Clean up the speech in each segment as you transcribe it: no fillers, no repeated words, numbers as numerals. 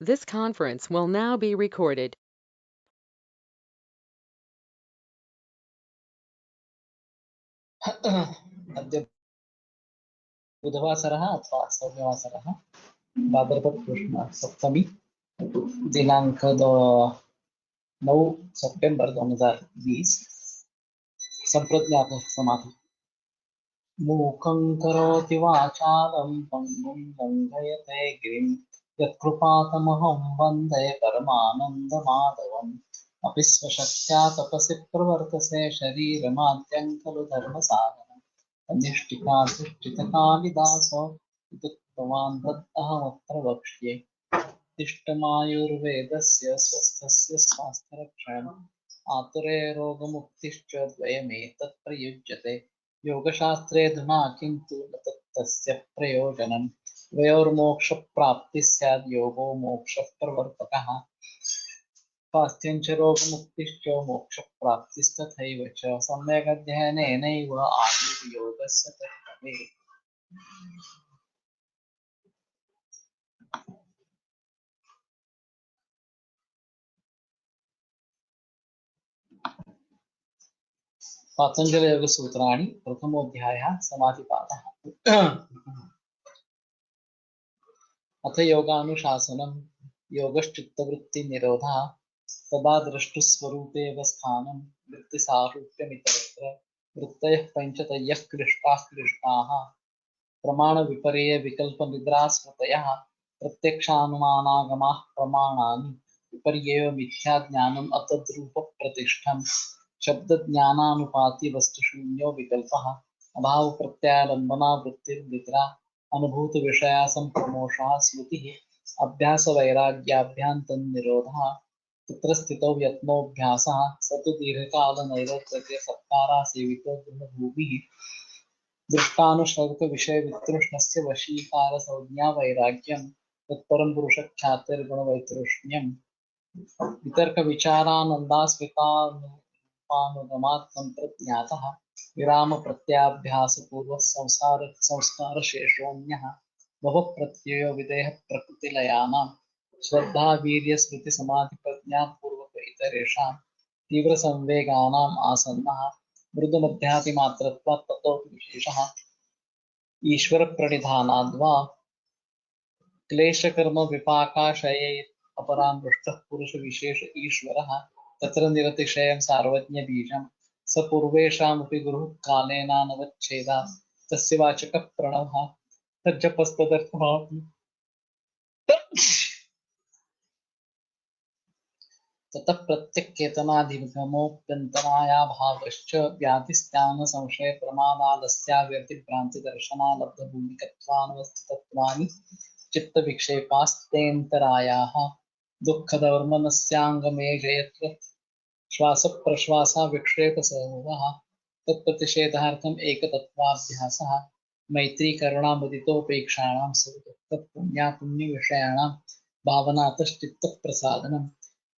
This conference will now be recorded. अद्य बुधवासरः अथवा सौम्यवासरः भाद्रपद कृष्ण सप्तमी दिनांक 9 सितंबर 2020 संप्रज्ञात समाधि। मूकं करोति वाचालं पंगुं लंघयते गिरिं यत्कृपातमहं वन्दे परमानन्दमाधवम्। अपि स्वशक्त्या तपसि प्रवर्तसे शरीरमाद्यं खलु धर्मसाधनम्। अनिष्टिकाधिष्ठितकालिदासो विदुत्तवान् तदहमत्र वक्ष्ये। तिष्ठमायुर्वेदस्य स्वस्थस्य स्वास्थ्यरक्षणम् आतुरे रोगमुक्तिश्च द्वयमेतत् प्रयुज्यते। योगशास्त्रे धुना किन्तु न तस्य प्रयोजनम्। द्वयोर्मोक्षप्राप्तिः स्यात् योगो मोक्षप्रवर्तकः। स्वास्थ्यं च रोगमुक्तिश्च मोक्षप्राप्तिस्तथैव च सम्यगध्ययनेनैव आयुर्योगस्य तत्त्वमेव। पातञ्जलयोगसूत्राणि प्रथमोऽध्यायः समाधिपादः। अथ योगानुशासनं योगश्चित्तवृत्तिनिरोधः तदा द्रष्टुस्वरूपेव स्थानं वृत्तिसारूप्यमितरत्र वृत्तयः पञ्चतयः क्लिष्टाः क्लिष्टाः प्रमाणविपर्ययविकल्पनिद्रास्मृतयः प्रत्यक्षानुमानागमाः प्रमाणानि विपर्ययो मिथ्याज्ञानम् अतद्रूपप्रतिष्ठम् शब्दज्ञानानुपातिवस्तुशून्यो विकल्पः अभावप्रत्यालम्बना वृत्तिर्निद्रा अनुभूतविषया सम्प्रमोषः स्मृतिः अभ्यासवैराग्याभ्यान्तन्निरोधः तत्र स्थितौ यत्नोऽभ्यासः स तु दीर्घकालनैरत्रत्यसत्कारासेवितो गुणभूमिः दृष्टानुश्रवकविषयवितृष्णस्य वशीकारसंज्ञा वैराग्यं तत्परं पुरुषख्यातिर्गुणवैतृष्ण्यम् वितर्कविचारानन्दास्मितानुपानुगमात् सम्प्रज्ञातः विरामप्रत्याभ्यासपूर्वः संस्कारशेषोऽन्यः भवप्रत्ययो विदेहः प्रकृतिलयानां श्रद्धावीर्यस्मृतिसमाधिप्रज्ञापूर्वक इतरेषां तीव्रसंवेगानाम् आसन्नः मृदुमध्यातिमात्रत्वात् ततोऽपि विशेषः ईश्वरप्रणिधानाद्वा क्लेशकर्मविपाकाशयेत् अपरामृष्टः पुरुषविशेष ईश्वरः तत्र निरतिशयं सार्वज्ञबीजं स पूर्वेषामपि गुरुः कालेनानवच्छेदात् तस्य वाचकः प्रणवः तज्जपस्तदर्थमापि ततः प्रत्यक्केतनाधिगमोऽप्यन्तरायाभावश्च व्याधिस्त्यानसंशयप्रमादालस्याव्यतिभ्रान्तिदर्शनालब्धभूमिकत्वानवस्थितत्वानि चित्तविक्षेपास्तेऽन्तरायाः दुःखदौर्मनस्याङ्गमे जयत्र श्वासप्रश्वासाविक्षेपसमूहः तत्प्रतिषेधार्थम् एकतत्त्वाभ्यासः मैत्रीकरुणामुदितोपेक्षाणां सर्वदुःखपुण्यापुण्यविषयाणां भावनातश्चित्तप्रसादनम्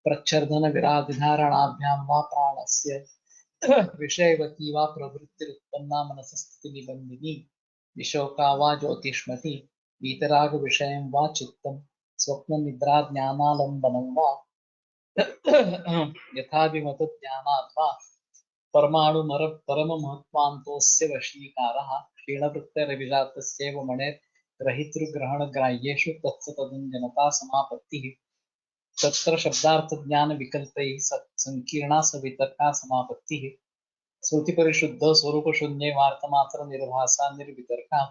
प्रच्छर्दनविराधिधारणाभ्यां वा प्राणस्य विषयवती वा प्रवृत्तिरुत्पन्ना मनसस्थितिनिबन्धिनी विशोका वा ज्योतिष्मती वीतरागविषयं वा चित्तं स्वप्ननिद्राज्ञानालम्बनं वा यथाभिमतज्ञानात् वा परमाणुमर परममहत्त्वान्तोऽस्य वशीकारः क्षीणवृत्तिरभिजातस्यैव मणेर्ग्रहीतृग्रहणग्राह्येषु तत्सतदञ्जनता समापत्तिः तत्र शब्दार्थज्ञानविकल्पैः संकीर्णा सवितर्का समापत्तिः श्रुतिपरिशुद्धो स्वरूपशून्ये वार्तमात्रनिर्भासा निर्वितर्का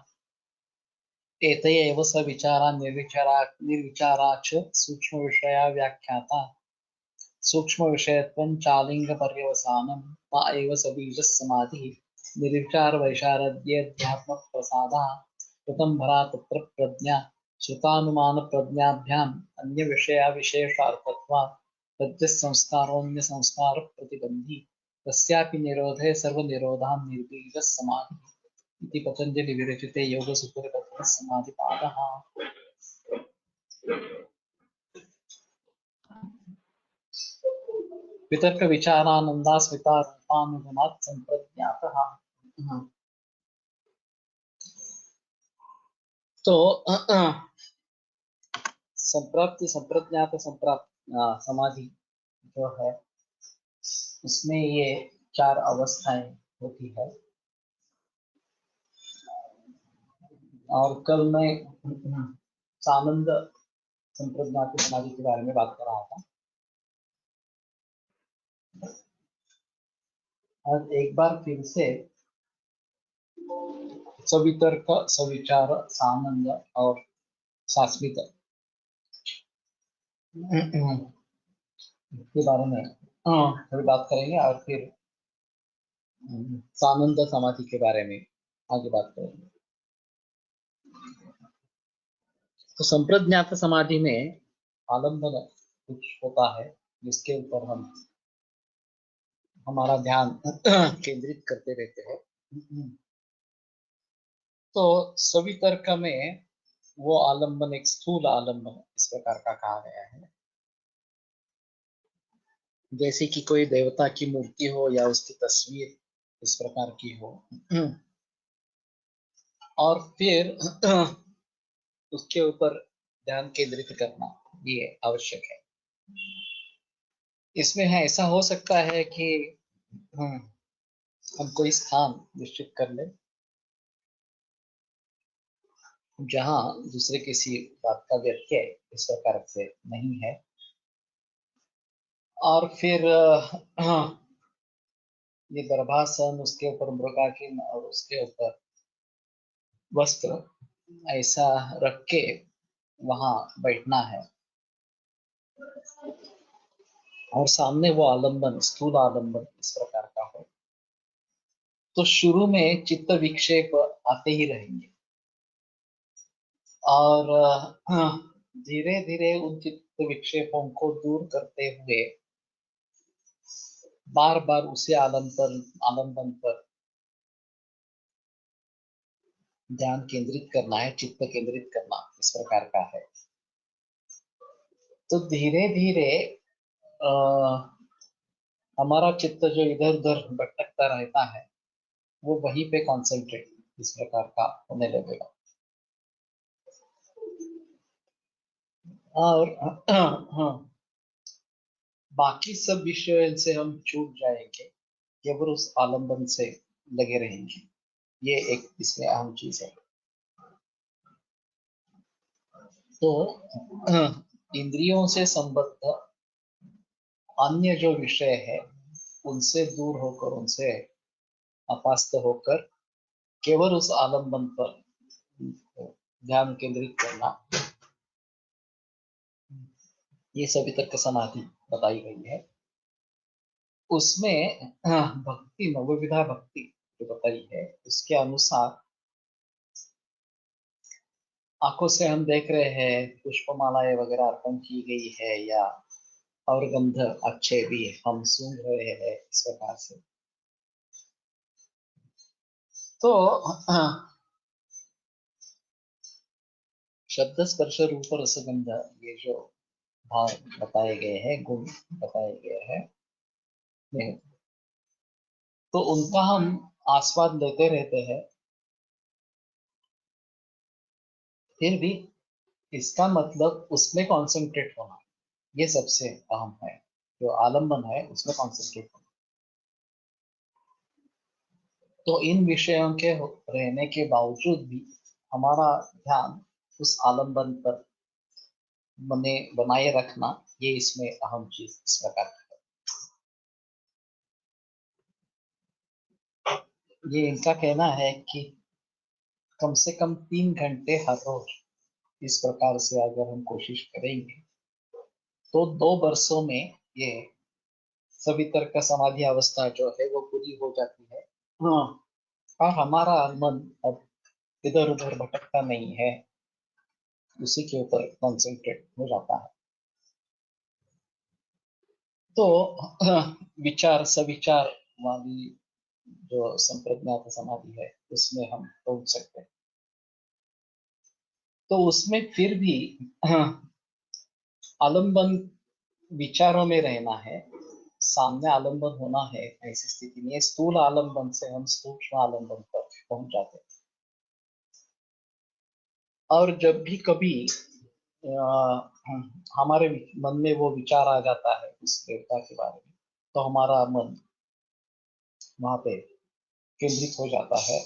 एतय एव सविचारा निर्विचारा च सूक्ष्मविषया व्याख्याता सूक्ष्मविषयत्वं चालिङ्गपर्यवसानं ता एव सबीजः समाधिः निर्विचारवैशारद्येऽध्यात्मप्रसादः ऋतंभरा तत्र प्रज्ञा श्रुतानुमानप्रज्ञाभ्याम् अन्यविषयाविशेषार्थत्वात् तद्यः संस्कारोऽन्यसंस्कारप्रतिबन्धी तस्यापि निरोधे सर्वनिरोधान् निर्बीजः समाधिः इति पतञ्जलिविरचिते योगसूत्रे प्रथमः समाधिपादः। वितर्कविचारानन्दास्मितारूपानुगमात् सम्प्रज्ञातः। तो संप्राप्ति संप्रज्ञात समाधि जो है उसमें ये 4 अवस्थाएं होती है। और कल मैं सानंद संप्रज्ञात समाधि के बारे में बात कर रहा था। और एक बार फिर से सवितर्क, सविचार, सानंद और शाश्वित के बारे में थोड़ी बात करेंगे और फिर सानंद समाधि के बारे में आगे बात करेंगे। तो संप्रज्ञात समाधि में आलंबन कुछ होता है जिसके ऊपर हम हमारा ध्यान केंद्रित करते रहते हैं। तो सवितर्क में वो आलंबन एक स्थूल आलंबन इस प्रकार का कहा गया है, जैसे कि कोई देवता की मूर्ति हो या उसकी तस्वीर इस प्रकार की हो। और फिर उसके ऊपर ध्यान केंद्रित करना ये आवश्यक है। इसमें है ऐसा हो सकता है कि हम कोई स्थान निश्चित कर ले जहां दूसरे किसी बात का व्यत्यय इस प्रकार से नहीं है, और फिर ये गर्भासन, उसके ऊपर मृगाकिन और उसके ऊपर वस्त्र ऐसा रख के वहां बैठना है और सामने वो आलंबन, स्थूल आलंबन इस प्रकार का हो। तो शुरू में चित्त विक्षेप आते ही रहेंगे और धीरे धीरे उन चित्त विक्षेपों को दूर करते हुए बार बार उसे आलंबन पर ध्यान केंद्रित करना है, चित्त केंद्रित करना इस प्रकार का है। तो धीरे धीरे हमारा चित्त जो इधर उधर भटकता रहता है वो वहीं पे कॉन्सेंट्रेट इस प्रकार का होने लगेगा। और बाकी सब विषयों से हम छूट जाएंगे, केवल उस आलंबन से लगे रहेंगे। ये एक इसमें अहम चीज है। तो इंद्रियों से संबद्ध अन्य जो विषय है उनसे दूर होकर, उनसे अपास्त होकर केवल उस आलंबन पर ध्यान केंद्रित करना, ये सवितर्क समाधि बताई गई है। उसमें भक्ति, नवविधा भक्ति जो बताई है उसके अनुसार आंखों से हम देख रहे हैं पुष्पमालाएं वगैरह अर्पण की गई है या और गंध अच्छे भी हम सूंघ रहे हैं इस प्रकार से। तो शब्द स्पर्श रूप रसगंध ये जो भाव बताए गए हैं, गुण बताए गए हैं, तो उनका हम आस्वाद लेते रहते हैं। फिर भी इसका मतलब उसमें कॉन्सेंट्रेट होना ये सबसे अहम है। जो आलंबन है उसमें कॉन्सेंट्रेट होना। तो इन विषयों के रहने के बावजूद भी हमारा ध्यान उस आलंबन पर बनाए रखना, ये इसमें अहम चीज इस प्रकार है। ये इनका कहना है कि कम से कम 3 घंटे हर रोज इस प्रकार से अगर हम कोशिश करेंगे तो 2 वर्षों में ये सवितर्क समाधि अवस्था जो है वो पूरी हो जाती है। हाँ, और हमारा मन अब इधर उधर भटकता नहीं है, उसी के ऊपर कॉन्सेंट्रेट हो जाता है। तो विचार सविचार वाली जो संप्रज्ञात समाधि है उसमें हम पहुंच सकते हैं। तो उसमें फिर भी आलंबन विचारों में रहना है, सामने आलंबन होना है, ऐसी स्थिति में स्थूल आलंबन से हम सूक्ष्म आलंबन पर पहुंच जाते हैं। और जब भी कभी हमारे मन में वो विचार आ जाता है उस देवता के बारे में, तो हमारा मन वहां पे केंद्रित हो जाता है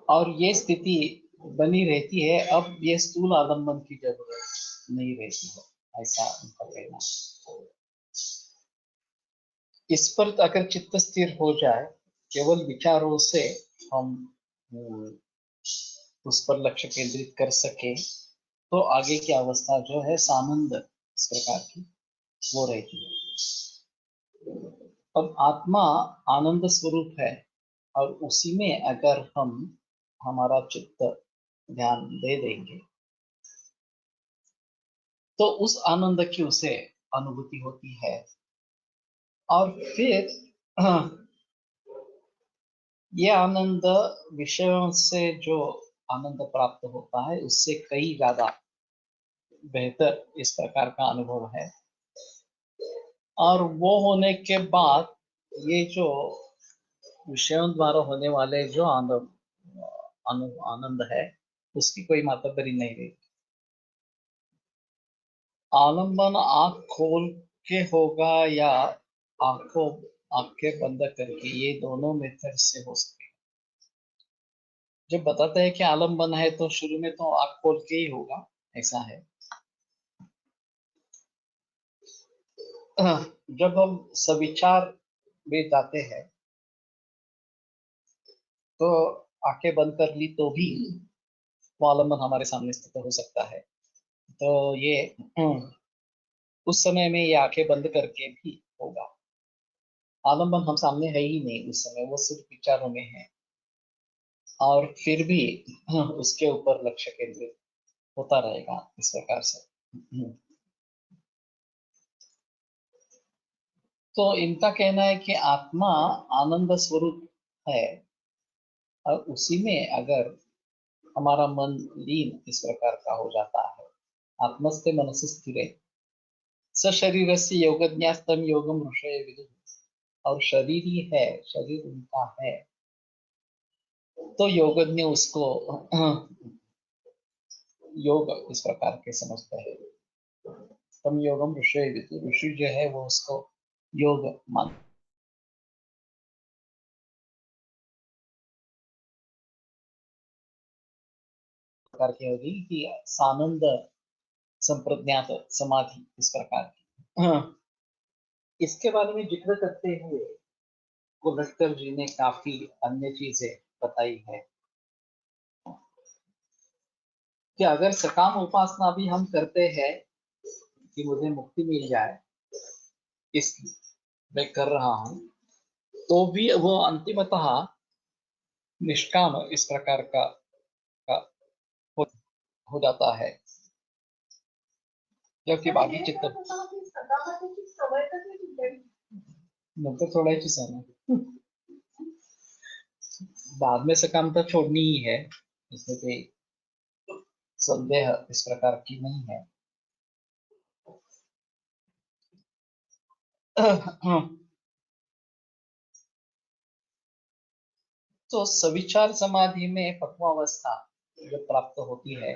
और ये स्थिति बनी रहती है। अब ये स्थूल आलम्बन की जरूरत नहीं रहती है, ऐसा उनका कहना है। इस पर अगर चित्त स्थिर हो जाए, केवल विचारों से हम उस पर लक्ष्य केंद्रित कर सके, तो आगे की अवस्था जो है सानंद इस प्रकार की वो रहती है। अब आत्मा आनंद स्वरूप है और उसी में अगर हम हमारा चित्त ध्यान दे देंगे तो उस आनंद की उसे अनुभूति होती है। और फिर ये आनंद विषयों से जो आनंद प्राप्त होता है उससे कई ज्यादा बेहतर इस प्रकार का अनुभव है। और वो होने के बाद ये जो विषयों द्वारा होने वाले जो आनंद है उसकी कोई मातबरी नहीं रही। आलंबन आंख खोल के होगा या आंखें बंद करके, ये दोनों मेथड से हो सकते हैं। जब बताते हैं कि आलंबन है तो शुरू में तो आंख खोल के ही होगा, ऐसा है। जब हम सविचार में जाते हैं तो आंखें बंद कर ली तो भी वो आलंबन हमारे सामने स्थित हो सकता है। तो ये उस समय में ये आंखें बंद करके भी होगा। आलंबन हम सामने है ही नहीं उस समय, वो सिर्फ विचारों में है और फिर भी उसके ऊपर लक्ष्य केंद्रित होता रहेगा इस प्रकार से। तो इनका कहना है कि आत्मा आनंद स्वरूप है और उसी में अगर हमारा मन लीन इस प्रकार का हो जाता है, आत्मस्ते मनसि स्थिरे स शरीर से योगज्ञास्तम योगम ऋषय विदुः। और शरीर ही है, शरीर उनका है, तो योगज्ञ उसको योग इस प्रकार के समझते हैं। तम योगम ऋषय विदुः, ऋषि जो है वो उसको योग मान प्रकार की होगी कि सानंद संप्रज्ञात समाधि इस प्रकार की। इसके बारे में जिक्र करते हुए कुलशकर जी ने काफी अन्य चीजें बताई है कि अगर सकाम उपासना भी हम करते हैं कि मुझे मुक्ति मिल जाए, इस मैं कर रहा हूं, तो भी वो अंतिमतः निष्काम इस प्रकार का हो, हो जाता है, क्योंकि बाकी चित्त नंतर सोडायची ना बाद में सकामता छोड़नी ही है, इसमें कोई संदेह इस प्रकार की नहीं है। तो सविचार समाधि में पक्वावस्था जब प्राप्त होती है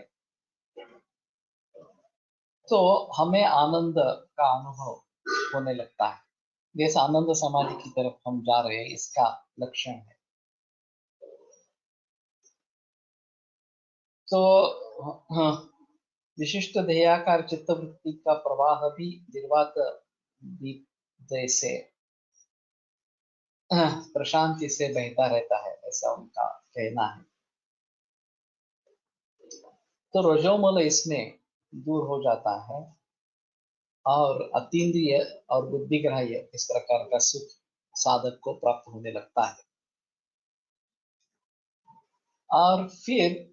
तो हमें आनंद का अनुभव होने लगता है। जैसे आनंद समाधि की तरफ हम जा रहे हैं, इसका लक्षण है। तो हाँ, विशिष्ट ध्येयाकार चित्तवृत्ति का प्रवाह भी निर्वात दीप जैसे प्रशांति से बहता रहता है, ऐसा उनका कहना है। तो रजोमल इसमें दूर हो जाता है और अतीन्द्रिय और बुद्धिग्राह्य इस प्रकार का सुख साधक को प्राप्त होने लगता है। और फिर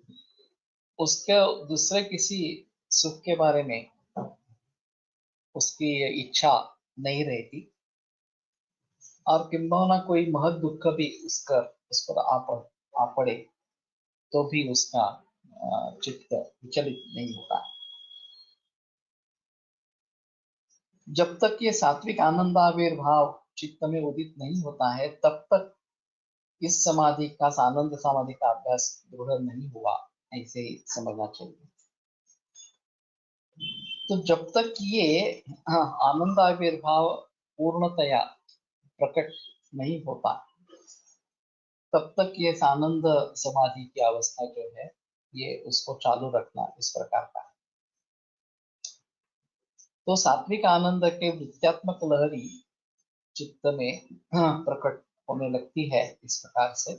उसके दूसरे किसी सुख के बारे में उसकी इच्छा नहीं रहती और किंबहुना कोई महत दुख भी उस पर आ पड़े तो भी उसका चित्त विचलित नहीं होता। जब तक ये सात्विक आनंद आविर्भाव चित्त में उदित नहीं होता है तब तक इस समाधि का, आनंद समाधि का अभ्यास दृढ़ नहीं हुआ, ऐसे ही समझना चाहिए। तो जब तक ये आनंद आविर्भाव पूर्णतया प्रकट नहीं होता, तब तक ये आनंद समाधि की अवस्था जो है ये उसको चालू रखना इस प्रकार का है। तो सात्विक आनंद के वृत्त्यात्मक लहरी चित्त में प्रकट होने लगती है इस प्रकार से।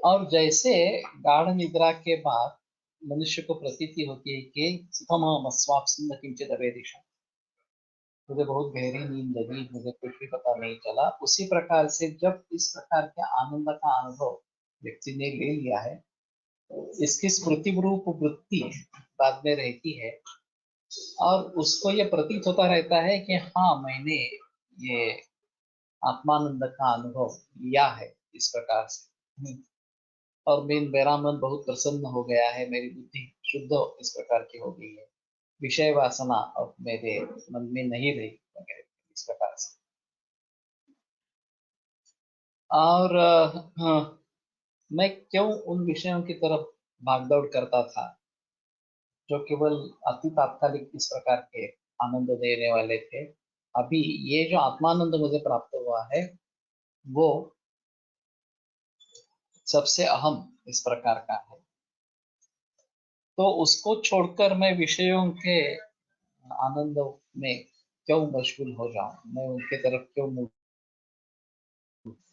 और जैसे गाढ़ निद्रा के बाद मनुष्य को प्रतीति होती है कि सुखम अस्वाप्सिन्न किंचित अवेदिशा, मुझे बहुत गहरी नींद लगी, मुझे कुछ भी पता नहीं चला, उसी प्रकार से जब इस प्रकार के आनंद का अनुभव व्यक्ति ने ले लिया है, इसकी स्मृति रूप वृत्ति बाद में रहती है और उसको ये प्रतीत होता रहता है कि हाँ, मैंने ये आत्मानंद का अनुभव लिया है इस प्रकार से। और मेरा मन बहुत प्रसन्न हो गया है, मेरी बुद्धि शुद्ध इस प्रकार की हो गई है, विषय वासना अब मेरे मन में नहीं रही वगैरह इस प्रकार से। और मैं क्यों उन विषयों की तरफ भागदौड़ करता था जो केवल अति तात्कालिक इस प्रकार के आनंद देने वाले थे। अभी ये जो आत्मानंद मुझे प्राप्त हुआ है वो सबसे अहम इस प्रकार का है, तो उसको छोड़कर मैं विषयों के आनंद में क्यों मशगूल हो जाऊं, मैं उनके तरफ क्यों मुड़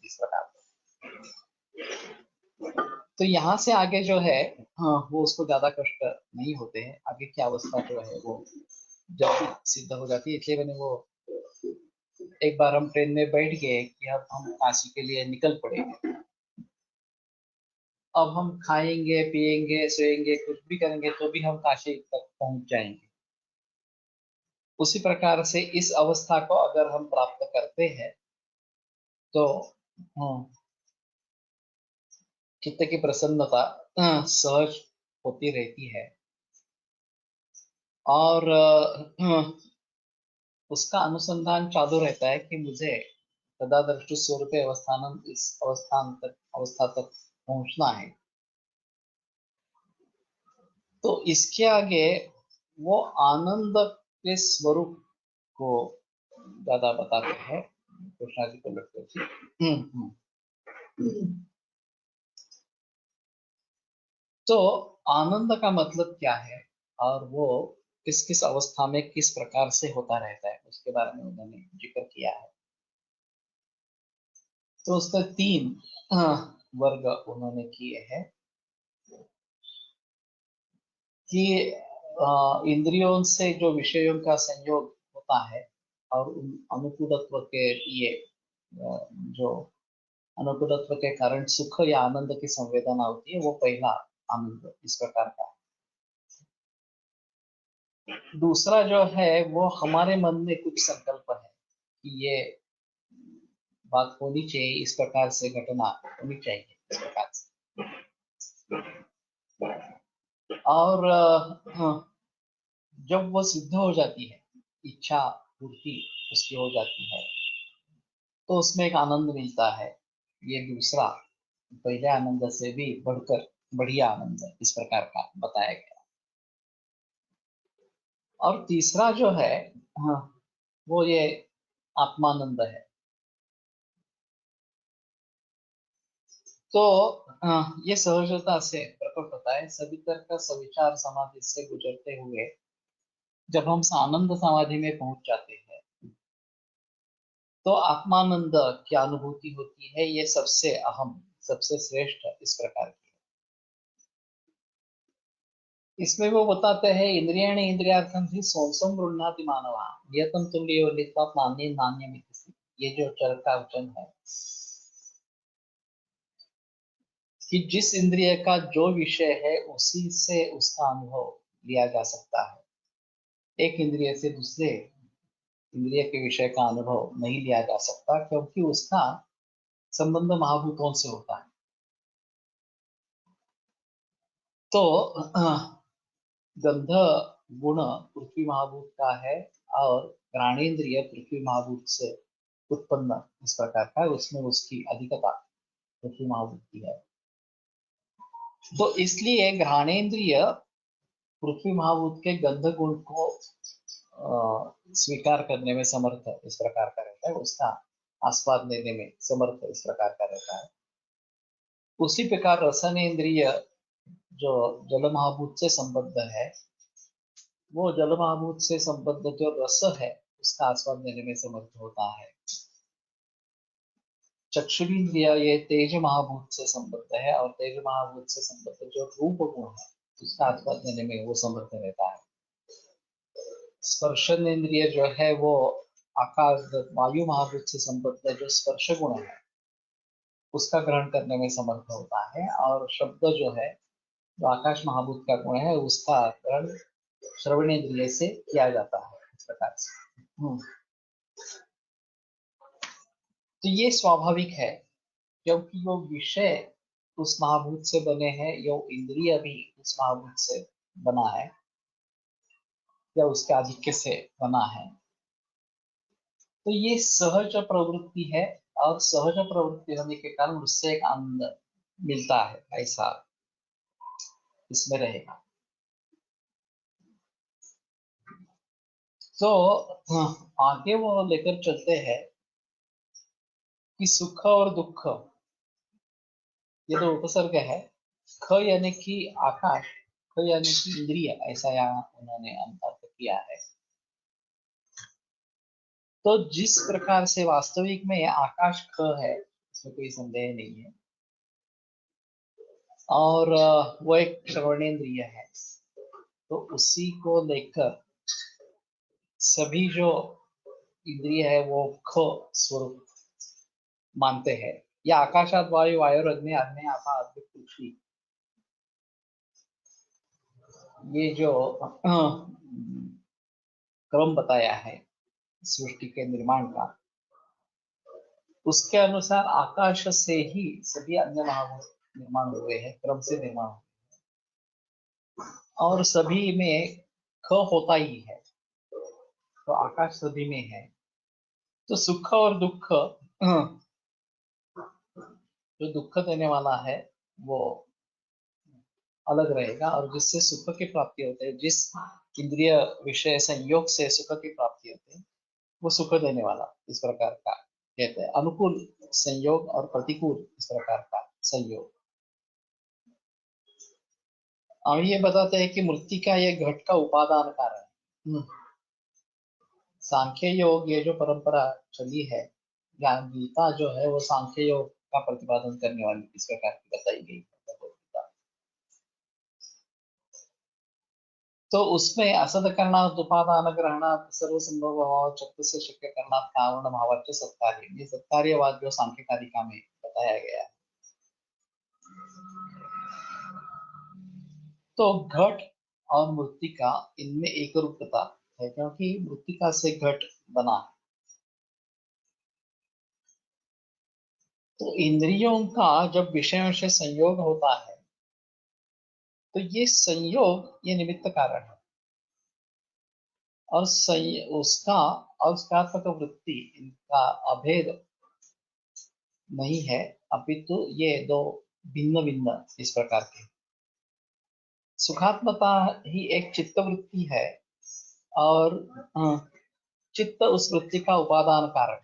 इस प्रकार। तो यहाँ से आगे जो है वो उसको ज्यादा कष्ट नहीं होते हैं, आगे की अवस्था जो है वो जल्दी सिद्ध हो जाती है। इसलिए मैंने वो एक बार हम ट्रेन में बैठ गए कि अब हम काशी के लिए निकल पड़ेंगे, अब हम खाएंगे पिएंगे सोएंगे कुछ भी करेंगे तो भी हम काशी तक पहुंच जाएंगे। उसी प्रकार से इस अवस्था को अगर हम प्राप्त करते हैं तो चित्त की प्रसन्नता सहज होती रहती है और उसका अनुसंधान चालू रहता है कि मुझे सदा दृष्टि स्वरूप अवस्थान इस अवस्था तक पहुंचना है। तो इसके आगे वो आनंद के स्वरूप को ज्यादा बताते हैं कृष्णा जी को लगते हैं। तो आनंद का मतलब क्या है और वो किस किस अवस्था में किस प्रकार से होता रहता है उसके बारे में उन्होंने जिक्र किया है। तो उसके 3 वर्ग उन्होंने किए हैं कि इंद्रियों से जो विषयों का संयोग होता है और उन अनुकूलत्व के लिए जो अनुकूलत्व के कारण सुख या आनंद की संवेदना होती है, वो पहला आनंद इस प्रकार का। दूसरा जो है वो हमारे मन में कुछ संकल्प है कि ये बात होनी चाहिए, इस प्रकार से घटना होनी चाहिए इस प्रकार से। और जब वो सिद्ध हो जाती है, इच्छा पूर्ति उसकी हो जाती है, तो उसमें एक आनंद मिलता है। ये दूसरा पहले आनंद से भी बढ़कर बढ़िया आनंद इस प्रकार का बताया गया। और तीसरा जो है वो ये आत्मानंद है। तो ये सहजता से प्रकट होता है सभी तरह का सविचार समाधि से गुजरते हुए जब हम आनंद समाधि में पहुंच जाते हैं तो आत्मानंद की अनुभूति होती है। ये सबसे अहम सबसे श्रेष्ठ इस प्रकार की। इसमें वो बताते हैं इंद्रियाणि इंद्रियार्थम ही सोमसम गृह्णाति मानवा नियतम तुल्यो लित्वा नान्य नान्यमिति। ये जो चरक का वचन है कि जिस इंद्रिय का जो विषय है उसी से उसका अनुभव लिया जा सकता है, एक इंद्रिय से दूसरे इंद्रिय के विषय का अनुभव नहीं लिया जा सकता क्योंकि उसका संबंध महाभूतों से होता है। तो गंध गुण पृथ्वी महाभूत का है और घ्राणेन्द्रिय पृथ्वी महाभूत से उत्पन्न इस प्रकार का है, उसमें उसकी अधिकता पृथ्वी महाभूत की है। तो इसलिए घ्राणेन्द्रिय पृथ्वी महाभूत के गंध गुण को स्वीकार करने में समर्थ है, इस प्रकार का रहता है, उसका आस्वाद लेने में समर्थ है, इस प्रकार का रहता है। उसी प्रकार रसनेन्द्रिय जो जल महाभूत से संबद्ध है, वो जल महाभूत से संबद्ध जो रस है उसका आस्वाद लेने में समर्थ होता है। चक्षुरेंद्रिय ये तेज महाभूत से संबद्ध है, और तेज महाभूत से संबद्ध जो रूप गुण है उसका आस्वाद लेने में वो समर्थ रहता है। स्पर्शनेन्द्रिय जो है वो आकाश वायु महाभूत से संबद्ध जो स्पर्श गुण है उसका ग्रहण करने में समर्थ होता है, और शब्द जो है जो आकाश महाभूत का गुण है उसका ग्रहण श्रवणेन्द्रिय से किया जाता है, इस प्रकार से। तो ये स्वाभाविक है, क्योंकि वो विषय उस महाभूत से बने हैं, यो इंद्रिय भी उस महाभूत से बना है या उसके आधिक्य से बना है। तो ये सहज प्रवृत्ति है, और सहज प्रवृत्ति होने के कारण उससे एक आनंद मिलता है, ऐसा इसमें रहेगा। तो आगे वो लेकर चलते हैं कि सुख और दुख, ये तो उपसर्ग है। ख यानी कि आकाश, ख यानी कि इंद्रिय, ऐसा यहाँ उन्होंने अर्थ किया है। तो जिस प्रकार से वास्तविक में आकाश ख है, इसमें कोई संदेह नहीं है, और वो एक श्रवणेन्द्रिय है, तो उसी को लेकर सभी जो इंद्रिय है वो ख स्वरूप मानते हैं। या आकाशात वायु वायुरग्नि अग्नि आपा अद्भुत पृथ्वी, ये जो क्रम बताया है सृष्टि के निर्माण का, उसके अनुसार आकाश से ही सभी अन्य महाभूत निर्माण हुए हैं, क्रम से निर्माण हुए, और सभी में ख होता ही है, तो आकाश सभी में है। तो सुख और दुख, जो दुख देने वाला है वो अलग रहेगा, और जिससे सुख की प्राप्ति होती है, जिस इंद्रिय विषय संयोग से सुख की प्राप्ति होती है, वो सुख देने वाला, इस प्रकार का कहते हैं। अनुकूल संयोग और प्रतिकूल इस प्रकार का संयोग। हम ये बताते हैं कि मृत्तिका ये घट का उपादान कारण है। सांख्य योग ये जो परंपरा चली है, ज्ञान गीता जो है वो सांख्य योग का प्रतिपादन करने वाली इस प्रकार की बताई गई है। तो उसमें असद करणात् उपादान ग्रहणात् सर्व संभव भाव चक्र से शक्य करणात् कारण भावाच्य सत्कार्य, ये सत्कार्यवाद जो सांख्य कारिका में बताया गया है। तो घट और मृत्तिका इनमें एक रूपता है, क्योंकि मृत्तिका से घट बना है। तो इंद्रियों का जब विषयों से संयोग होता है, तो ये संयोग ये निमित्त कारण है, और उसका और उसकात्मक वृत्ति इनका अभेद नहीं है, अपितु ये दो भिन्न भिन्न इस प्रकार के। सुखात्मता ही एक चित्त वृत्ति है, और चित्त उस वृत्ति का उपादान कारण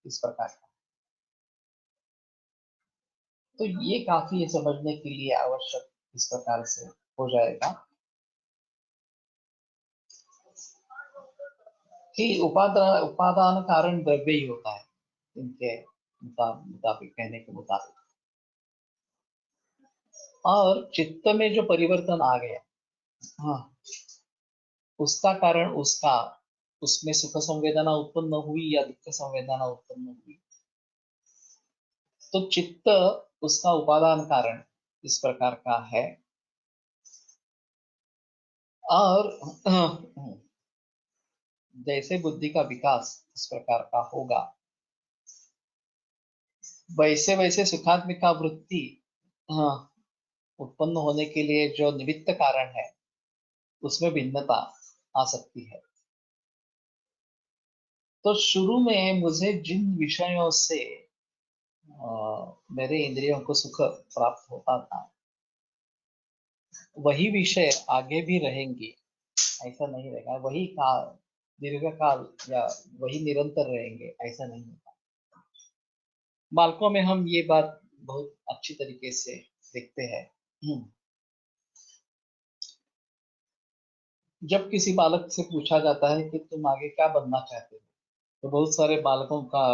इस प्रकार का। तो ये काफी समझने के लिए आवश्यक इस प्रकार से हो जाएगा कि उपादान कारण द्रव्य ही होता है, इनके मुताबिक, कहने के मुताबिक। और चित्त में जो परिवर्तन आ गया, हाँ, उसका कारण उसका, उसमें सुख संवेदना उत्पन्न हुई या दुख संवेदना उत्पन्न हुई, तो चित्त उसका उपादान कारण इस प्रकार का है। और जैसे बुद्धि का विकास इस प्रकार का होगा, वैसे वैसे सुखात्मिका वृत्ति उत्पन्न होने के लिए जो निमित्त कारण है उसमें भिन्नता आ सकती है। तो शुरू में मुझे जिन विषयों से मेरे इंद्रियों को सुख प्राप्त होता था, वही विषय आगे भी रहेंगे ऐसा नहीं रहेगा, वही काल दीर्घ काल या वही निरंतर रहेंगे ऐसा नहीं होता। बालकों में हम ये बात बहुत अच्छी तरीके से देखते हैं। जब किसी बालक से पूछा जाता है कि तुम आगे क्या बनना चाहते हो, तो बहुत सारे बालकों का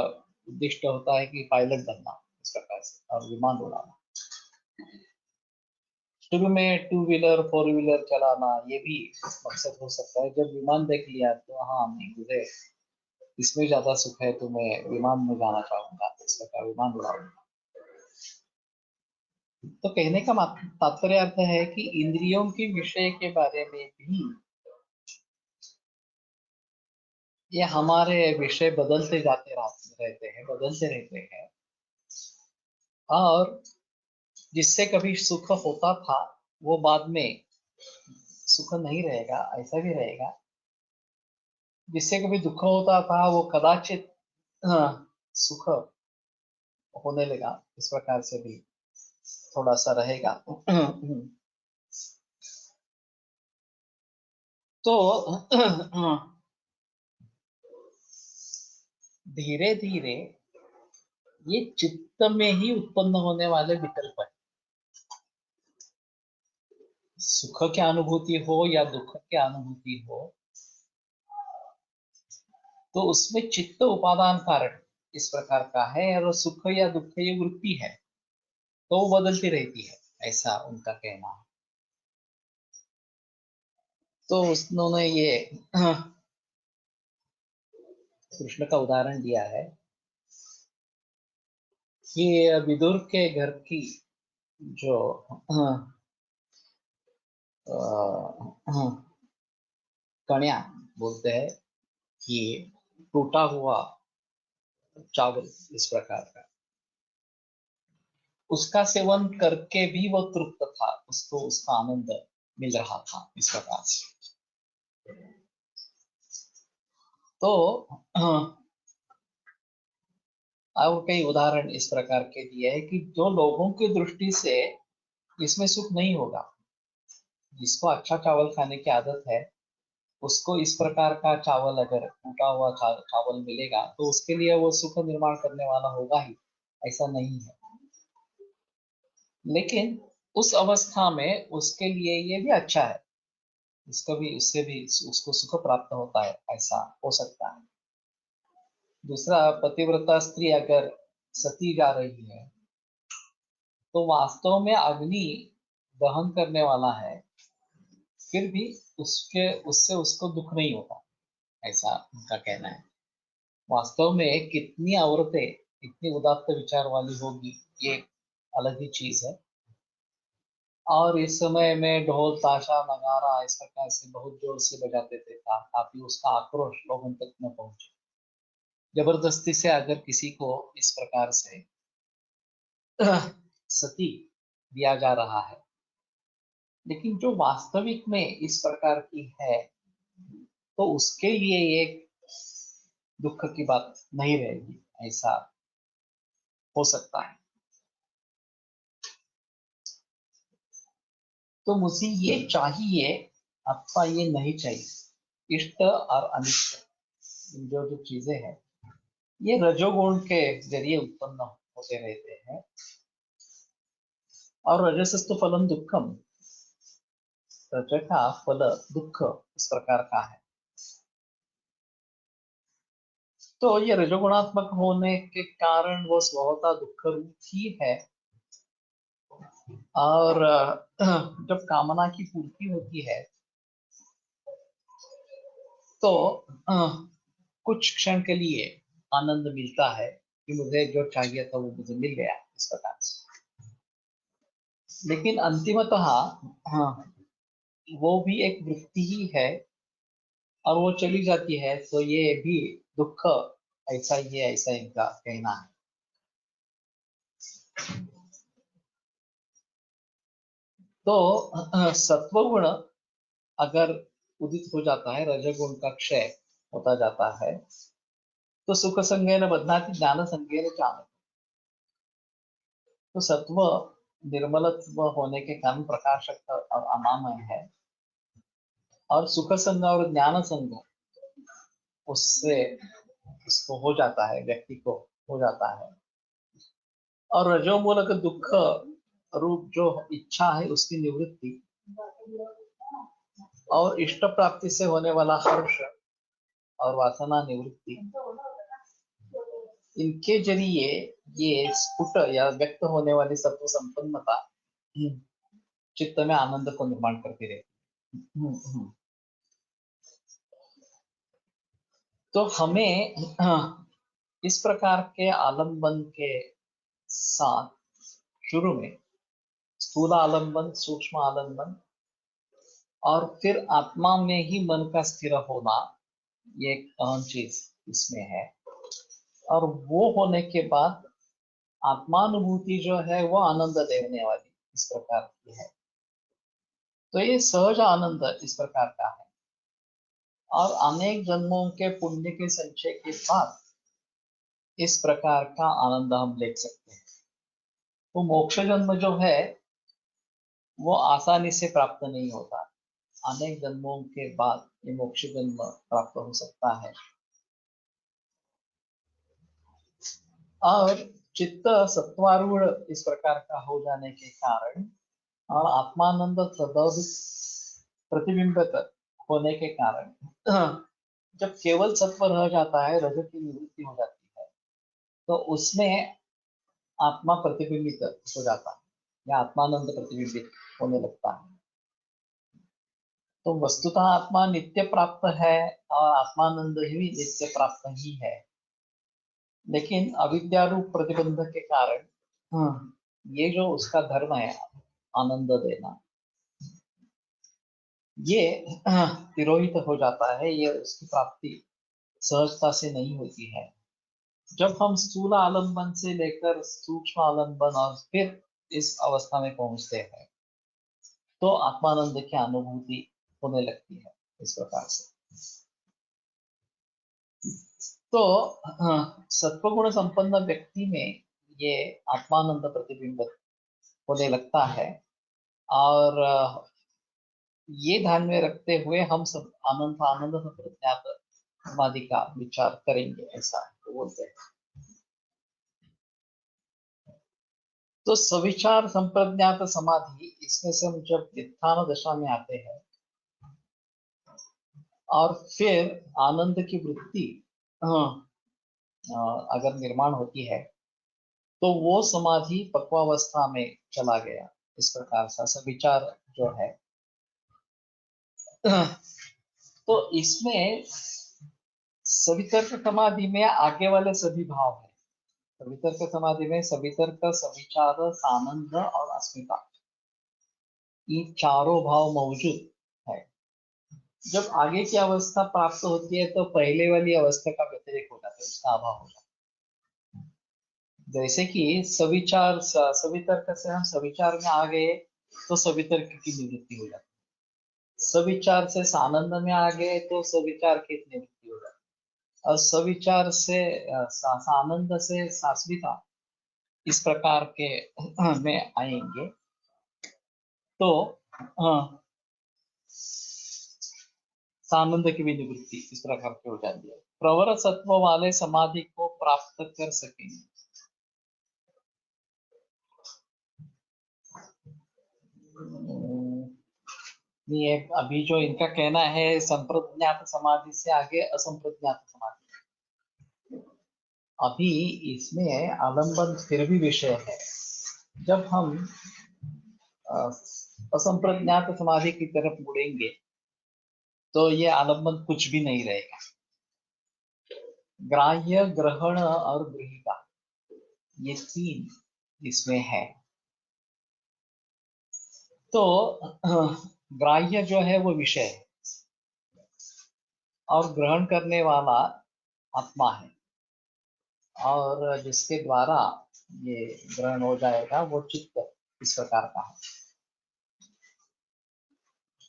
उद्देश्य होता है कि पायलट बनना इस प्रकार से और विमान उड़ाना। शुरू में टू व्हीलर फोर व्हीलर चलाना ये भी मकसद हो सकता है। जब विमान देख लिया तो हाँ नहीं, मुझे इसमें ज्यादा सुख है तो मैं विमान में जाना चाहूंगा, इस प्रकार विमान उड़ाऊंगा। तो कहने का तात्पर्य अर्थ है कि इंद्रियों के विषय के बारे में भी ये हमारे विषय बदलते जाते रहते हैं, बदलते रहते हैं। और जिससे कभी सुख होता था वो बाद में सुख नहीं रहेगा, ऐसा भी रहेगा। जिससे कभी दुख होता था वो कदाचित सुख होने लगा, इस प्रकार से भी थोड़ा सा रहेगा। तो धीरे धीरे ये चित्त में ही उत्पन्न होने वाले विकल्प है। सुख की अनुभूति हो या दुख की अनुभूति हो, तो उसमें चित्त उपादान कारण इस प्रकार का है, और सुख या दुख ये वृत्ति है, तो वो बदलती रहती है, ऐसा उनका कहना है। तो उन्होंने ये कृष्ण का उदाहरण दिया है कि विदुर के घर की जो कन्या बोलते हैं कि टूटा हुआ चावल इस प्रकार का, उसका सेवन करके भी वो तृप्त था, उसको उसका आनंद मिल रहा था इस प्रकार से। तो और कई उदाहरण इस प्रकार के दिए है कि जो लोगों की दृष्टि से इसमें सुख नहीं होगा, जिसको अच्छा चावल खाने की आदत है, उसको इस प्रकार का चावल अगर टूटा हुआ चावल मिलेगा तो उसके लिए वो सुख निर्माण करने वाला होगा ही, ऐसा नहीं है। लेकिन उस अवस्था में उसके लिए ये भी अच्छा है, उसको भी उससे भी उसको सुख प्राप्त होता है, ऐसा हो सकता है। दूसरा, पतिव्रता स्त्री अगर सती जा रही है तो वास्तव में अग्नि दहन करने वाला है, फिर भी उसके उससे उसको दुख नहीं होता, ऐसा उनका कहना है। वास्तव में कितनी औरतें इतनी उदात्त विचार वाली होगी ये अलग ही चीज है। और इस समय में ढोल ताशा नगारा इस प्रकार से बहुत जोर से बजाते थे, काफी उसका आक्रोश लोगों तक न पहुंचे। जबरदस्ती से अगर किसी को इस प्रकार से सती दिया जा रहा है, लेकिन जो वास्तविक में इस प्रकार की है, तो उसके लिए एक दुख की बात नहीं रहेगी, ऐसा हो सकता है। तो मुझे ये चाहिए अथवा ये नहीं चाहिए, इष्ट और अनिष्ट जो जो चीजें हैं ये रजोगुण के जरिए उत्पन्न होते रहते हैं। और रजसस्तु फलम दुखम, रज का फल दुख इस प्रकार का है। तो ये रजोगुणात्मक होने के कारण वो स्वभावतः दुख रूप ही है। और जब कामना की पूर्ति होती है तो कुछ क्षण के लिए आनंद मिलता है कि मुझे जो चाहिए था वो मुझे मिल गया इस प्रकार से। लेकिन अंतिमतः हाँ, वो भी एक वृत्ति ही है और वो चली जाती है, तो ये भी दुख ऐसा ही है, ऐसा इनका कहना है। तो सत्वगुण अगर उदित हो जाता है, रजगुण का क्षय होता जाता है, तो सुख संज्ञेन बध्नाति ज्ञान संज्ञेन चालयति। तो सत्व निर्मलत्व होने के कारण प्रकाशक और अनामय है, और सुख संग और ज्ञान संग उससे उसको हो जाता है, व्यक्ति को हो जाता है। और रजोमूलक दुख रूप जो इच्छा है उसकी निवृत्ति, और इष्ट प्राप्ति से होने वाला हर्ष और वासना निवृत्ति, इनके जरिए ये स्फुट या व्यक्त होने वाली सत्व संपन्नता चित्त में आनंद को निर्माण करती रहती। तो हमें इस प्रकार के आलंबन के साथ शुरू में स्थूल आलंबन, सूक्ष्म आलंबन, और फिर आत्मा में ही मन का स्थिर होना, ये एक अहम चीज इसमें है। और वो होने के बाद आत्मानुभूति जो है वो आनंद देने वाली इस प्रकार की है। तो ये सहज आनंद इस प्रकार का है, और अनेक जन्मों के पुण्य के संचय के बाद इस प्रकार का आनंद हम ले सकते हैं। तो मोक्ष जन्म जो है वो आसानी से प्राप्त नहीं होता, अनेक जन्मों के बाद ये मोक्ष जन्म प्राप्त हो सकता है। और चित्त सत्वारूढ़ इस प्रकार का हो जाने के कारण और आत्मानंद सदैव प्रतिबिंबित होने के कारण जब केवल सत्व रह जाता है, रजत की निवृत्ति हो जाती है, तो उसमें आत्मा प्रतिबिंबित हो जाता है या आत्मानंद प्रतिबिंबित होने लगता है। तो वस्तुतः आत्मा नित्य प्राप्त है और आत्मानंद ही नित्य प्राप्त ही है, लेकिन अविद्यारूप प्रतिबंध के कारण ये जो उसका धर्म है आनंद देना, ये तिरोहित हो जाता है, ये उसकी प्राप्ति सहजता से नहीं होती है। जब हम स्थूल आलंबन से लेकर सूक्ष्म आलंबन और फिर इस अवस्था में पहुंचते हैं, तो आत्मानंद की अनुभूति होने लगती है इस प्रकार से। तो सत्वगुण संपन्न व्यक्ति में ये आत्मानंद प्रतिबिंबित होने लगता है, और ये ध्यान में रखते हुए हम सब आनंद आनंद संप्रज्ञात समाधि का विचार करेंगे, ऐसा तो बोलते हैं। तो सविचार संप्रज्ञात समाधि, इसमें से हम जब उत्थान दशा में आते हैं और फिर आनंद की वृत्ति अगर निर्माण होती है, तो वो समाधि पक्वावस्था में चला गया, इस प्रकार से सविचार जो है। तो इसमें सवितर्क समाधि में आगे वाले सभी भाव है। सवितर्क समाधि में सवितर्क, सविचार, सानंद और अस्मिता, ये चारों भाव मौजूद है। जब आगे की अवस्था प्राप्त होती है तो पहले वाली अवस्था का व्यतिरेक हो जाता है, उसका अभाव हो जाता है। जैसे कि सविचार सवितर्क से हम सविचार में आ गए तो सवितर्क की निवृत्ति हो जाती है, सविचार से सानंद में आ गए तो सविचार की निवृत्ति हो जाती है, और सविचार से सानंद से सास्मिता इस प्रकार के में आएंगे तो सानंद की भी निवृत्ति इस प्रकार की हो जाती है। प्रवर सत्व वाले समाधि को प्राप्त कर सकेंगे। ये अभी जो इनका कहना है संप्रज्ञात समाधि से आगे असंप्रज्ञात समाधि, अभी इसमें आलंबन फिर भी विषय है। जब हम असंप्रज्ञात समाधि की तरफ मुड़ेंगे तो ये आलंबन कुछ भी नहीं रहेगा। ग्राह्य, ग्रहण और गृहीता, ये तीन इसमें है। तो ग्राह्य जो है वो विषय है, और ग्रहण करने वाला आत्मा है, और जिसके द्वारा ये ग्रहण हो जाएगा वो चित्त इस प्रकार का है,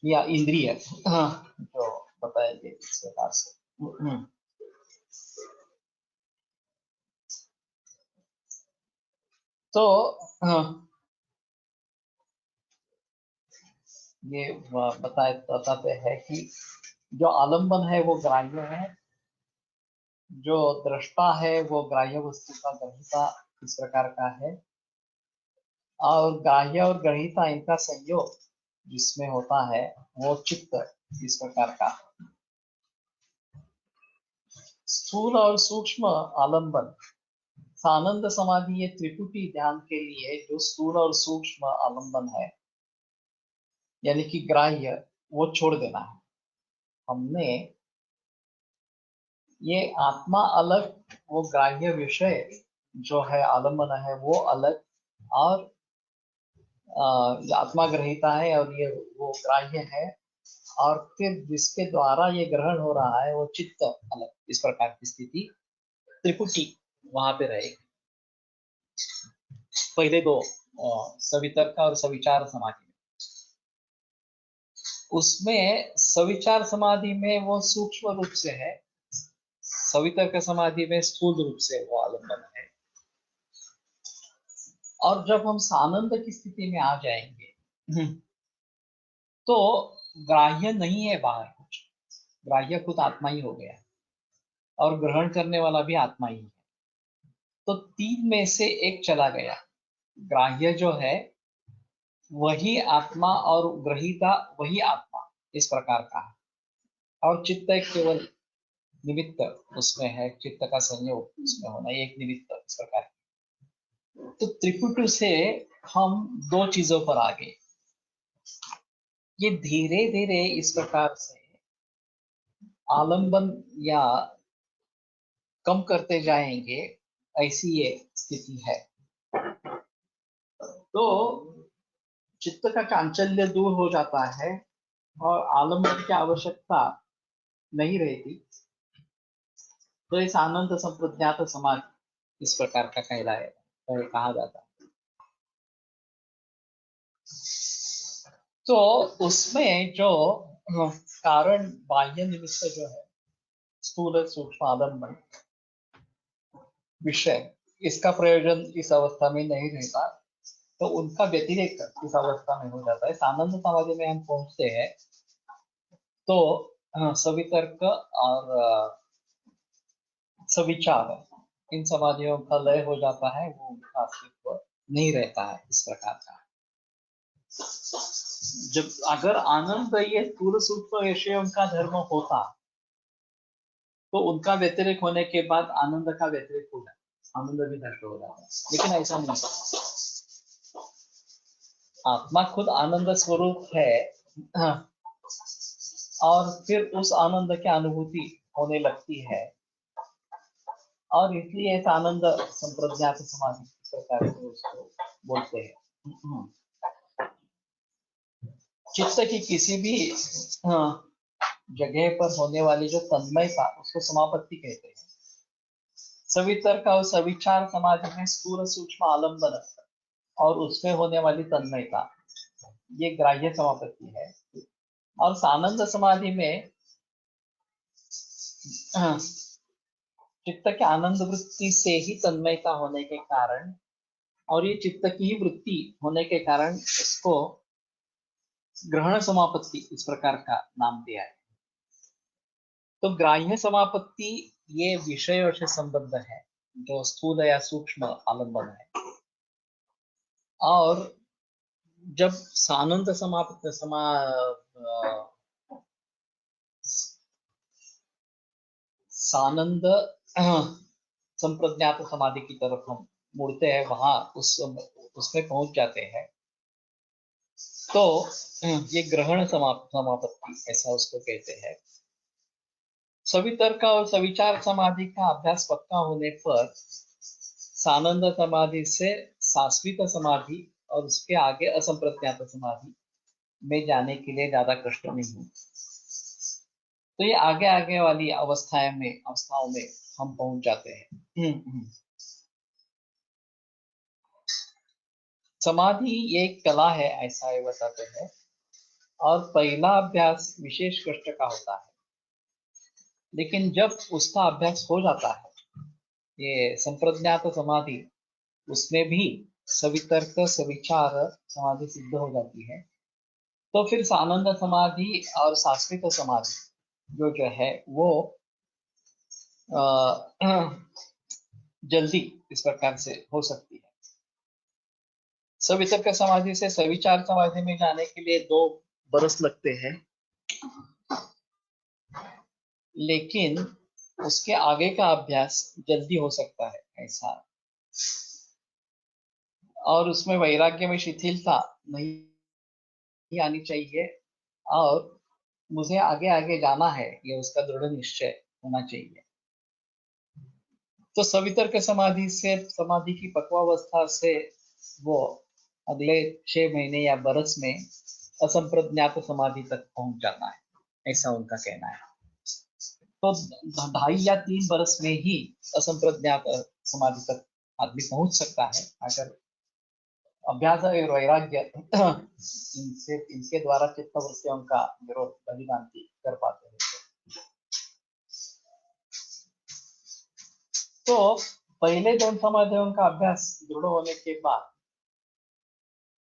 या इंद्रिय जो बताएंगे इस प्रकार से। तो ये बताते हैं कि जो आलंबन है वो ग्राह्य है, जो दृष्टा है वो ग्राह्य वस्तु का ग्रहीता इस प्रकार का है, और ग्राह्य और ग्रहीता इनका संयोग जिसमें होता है वो चित्त इस प्रकार का है। स्थूल और सूक्ष्म आलंबन, सानंद समाधि, ये त्रिपुटी ध्यान के लिए जो स्थूल और सूक्ष्म आलंबन है यानी कि ग्राह्य, वो छोड़ देना है। हमने ये आत्मा अलग, वो ग्राह्य विषय जो है आलंबन है वो अलग, और आत्मा ग्रहीता है और ये वो ग्राह्य है, और फिर जिसके द्वारा ये ग्रहण हो रहा है वो चित्त अलग, इस प्रकार की स्थिति त्रिपुटी वहां पे रहेगी। पहले दो सवितर्क और सविचार समाधि, उसमें सविचार समाधि में वो सूक्ष्म रूप से है, सवितर्क समाधि में स्थूल रूप से वो आलंबन है। और जब हम सानंद की स्थिति में आ जाएंगे तो ग्राह्य नहीं है बाहर कुछ, ग्राह्य खुद आत्मा ही हो गया और ग्रहण करने वाला भी आत्मा ही है। तो तीन में से एक चला गया, ग्राह्य जो है वही आत्मा और ग्रहीता वही आत्मा, इस प्रकार का है। और चित्त एक केवल निमित्त उसमें है, चित्त का संयोग उसमें होना, एक निमित्त इस प्रकार की। तो त्रिपुट से हम दो चीजों पर आ गए। ये धीरे धीरे इस प्रकार से आलंबन या कम करते जाएंगे, ऐसी ये स्थिति है। तो चित्त का चांचल्य दूर हो जाता है और आलंबन की आवश्यकता नहीं रहती, तो इस आनंद संप्रज्ञात समाधि इस प्रकार का कहा जाता है। तो उसमें जो कारण बाह्य निमित्त जो है, स्थूल सूक्ष्म आलंबन विषय, इसका प्रयोजन इस अवस्था में नहीं रहता, तो उनका व्यतिरेक इस अवस्था में हो जाता है। आनंद समाधि में हम पहुंचते हैं तो सवितर्क और सविचार, इन समाधियों का लय हो जाता है, वो उनका अस्तित्व नहीं रहता है इस प्रकार का। जब अगर आनंद ये स्थूल सूक्ष्म विषयों का धर्म होता तो उनका व्यतिरेक होने के बाद आनंद का व्यतिरेक हो जाता, आनंद भी नष्ट हो जाता, लेकिन ऐसा नहीं। आत्मा खुद आनंद स्वरूप है, और फिर उस आनंद की अनुभूति होने लगती है, और इसलिए इस आनंद संप्रज्ञात समाधि प्रकार से उसको बोलते हैं। चित्त की किसी भी जगह पर होने वाली जो तन्मयता, उसको समापत्ति कहते हैं। सवितर्क और सविचार समाधि में स्थूल सूक्ष्म आलंबन और उसमें होने वाली तन्मयता, ये ग्राह्य समापत्ति है। और सानंद समाधि में चित्त के आनंद वृत्ति से ही तन्मयता होने के कारण, और ये चित्त की ही वृत्ति होने के कारण इसको ग्रहण समापत्ति इस प्रकार का नाम दिया है। तो ग्राह्य समापत्ति ये विषयों से संबद्ध है, जो स्थूल या सूक्ष्म आलंबन है। और जब सानंद सानंद संप्रज्ञात समाधि की तरफ हम मुड़ते हैं, वहां उसमें पहुंच जाते हैं, तो ये ग्रहण समापत्ति ऐसा उसको कहते हैं। सवितर्क और सविचार समाधि का अभ्यास पक्का होने पर सानंद समाधि से सास्वित समाधि और उसके आगे असंप्रज्ञात समाधि में जाने के लिए ज्यादा कष्ट नहीं है। तो ये आगे आगे वाली अवस्थाओं में हम पहुंच जाते हैं। समाधि ये एक कला है, ऐसा ये बताते हैं, और पहला अभ्यास विशेष कष्ट का होता है, लेकिन जब उसका अभ्यास हो जाता है, ये संप्रज्ञात समाधि, उसमें भी सवितर्क सविचार समाधि सिद्ध हो जाती है, तो फिर सानंद समाधि और शाश्वत समाधि जो है वो जल्दी इस प्रकार से हो सकती है। सवितर्क समाधि से सविचार समाधि में जाने के लिए 2 बरस लगते हैं, लेकिन उसके आगे का अभ्यास जल्दी हो सकता है ऐसा। और उसमें वैराग्य में शिथिलता नहीं आनी चाहिए, और मुझे आगे आगे जाना है ये उसका दृढ़ निश्चय होना चाहिए। तो सवितर्क समाधि से, समाधि की पक्वावस्था से वो अगले 6 महीने या बरस में असंप्रज्ञात समाधि तक पहुंच जाता है, ऐसा उनका कहना है। तो 2.5 या 3 बरस में ही असंप्रज्ञात समाधि तक आदमी पहुंच सकता है, अगर अभ्यास और वैराग्य इनके द्वारा चित्तवृत्तियों का विरोध बलिदांति कर पाते हैं। तो पहले 2 समाधियों का अभ्यास दृढ़ होने के बाद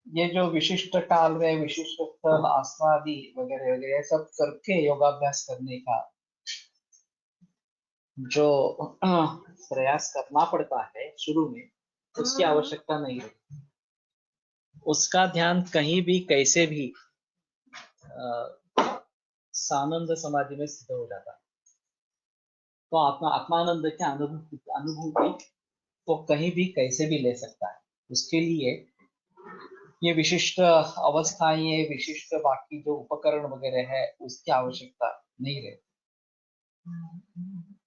ये जो विशिष्ट काल में विशिष्ट स्थल आसनादि वगैरह वगैरह सब करके योगाभ्यास करने का जो प्रयास करना पड़ता है शुरू में, उसकी आवश्यकता नहीं है। उसका ध्यान कहीं भी कैसे भी सानंद समाधि में स्थित हो जाता है। तो आत्मानंद के अनुभूति तो कहीं भी कैसे भी ले सकता है। उसके लिए ये विशिष्ट अवस्थाएं, ये विशिष्ट बाकी जो उपकरण वगैरह है उसकी आवश्यकता नहीं रहती।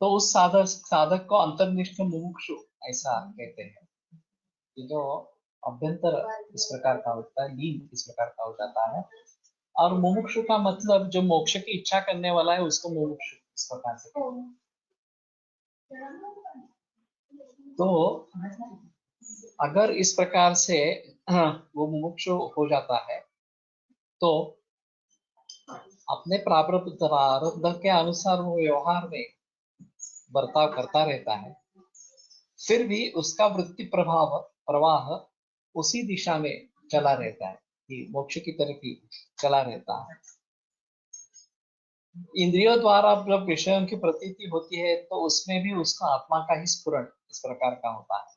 तो उस साधक को अंतर्निष्ठ मुमुक्षु ऐसा कहते हैं, कि जो अभ्यंतर इस प्रकार का होता है, लीन इस प्रकार का हो जाता है। और मुमुक्षु का मतलब जो मोक्ष की इच्छा करने वाला है उसको मुमुक्षु इस प्रकार से कहते हैं। तो अगर इस प्रकार से वो मुमुक्षु हो जाता है तो अपने प्रारब्ध के अनुसार वो व्यवहार में बर्ताव करता रहता है, फिर भी उसका वृत्ति प्रवाह उसी दिशा में चला रहता है कि मोक्ष की तरफ ही चला रहता है। इंद्रियों द्वारा जब विषयों की प्रतीति होती है तो उसमें भी उसका आत्मा का ही स्फुरण इस प्रकार का होता है।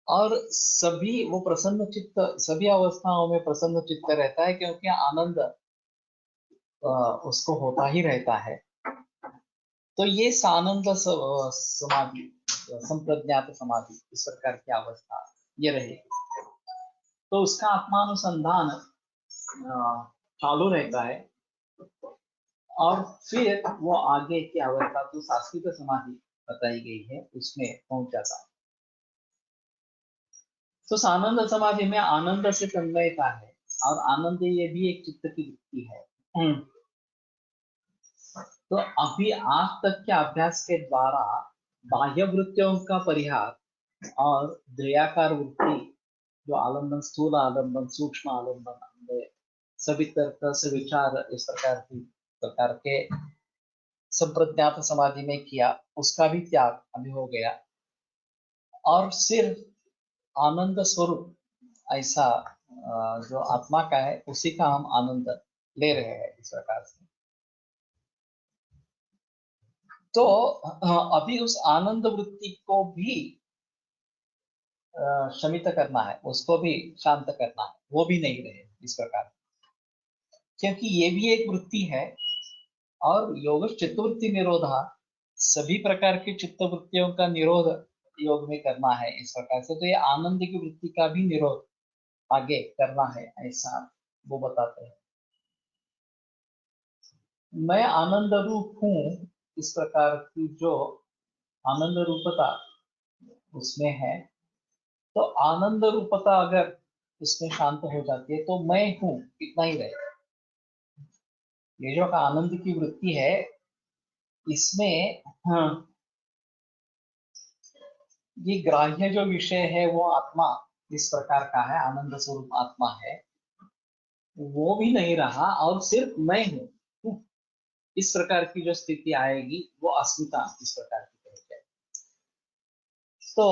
और सभी वो प्रसन्न चित्त, सभी अवस्थाओं में प्रसन्न चित्त रहता है, क्योंकि आनंद उसको होता ही रहता है। तो ये सानंद समाधि, संप्रज्ञात समाधि इस प्रकार की अवस्था ये रहेगी। तो उसका आत्मानुसंधान चालू रहता है, और फिर वो आगे की अवस्था जो शाश्वत समाधि बताई गई है उसमें पहुंच जाता है। तो सानंद समाधि में आनंद से तन्मयता है, और आनंद ये भी एक चित्त की वृत्ति है। तो अभी आज तक के अभ्यास के द्वारा बाह्य वृत्तियों का परिहार और द्वयाकार वृत्ति, जो आलम्बन, स्थूल आलम्बन, सूक्ष्म आलम्बन, सभी तर्क से विचार इस प्रकार के संप्रज्ञात समाधि में किया, उसका भी त्याग अभी हो गया, और सिर्फ आनंद स्वरूप ऐसा जो आत्मा का है उसी का हम आनंद ले रहे हैं इस प्रकार से। तो अभी उस आनंद वृत्ति को भी शमित करना है, उसको भी शांत करना है, वो भी नहीं रहे इस प्रकार, क्योंकि ये भी एक वृत्ति है। और योग चित्तवृत्ति निरोधा, सभी प्रकार की चित्तवृत्तियों का निरोध योग में करना है इस प्रकार से। तो ये आनंद की वृत्ति का भी निरोध आगे करना है, ऐसा वो बताते हैं। मैं आनंद रूप हूं इस प्रकार की जो आनंद रूपता उसमें है, तो आनंद रूपता अगर उसमें शांत हो जाती है तो मैं हूं इतना ही रहे। ये जो आनंद की वृत्ति है इसमें ये ग्राह्य जो विषय है वो आत्मा इस प्रकार का है, आनंद स्वरूप आत्मा है, वो भी नहीं रहा, और सिर्फ मैं हूं इस प्रकार की जो स्थिति आएगी वो अस्मिता इस प्रकार की है। तो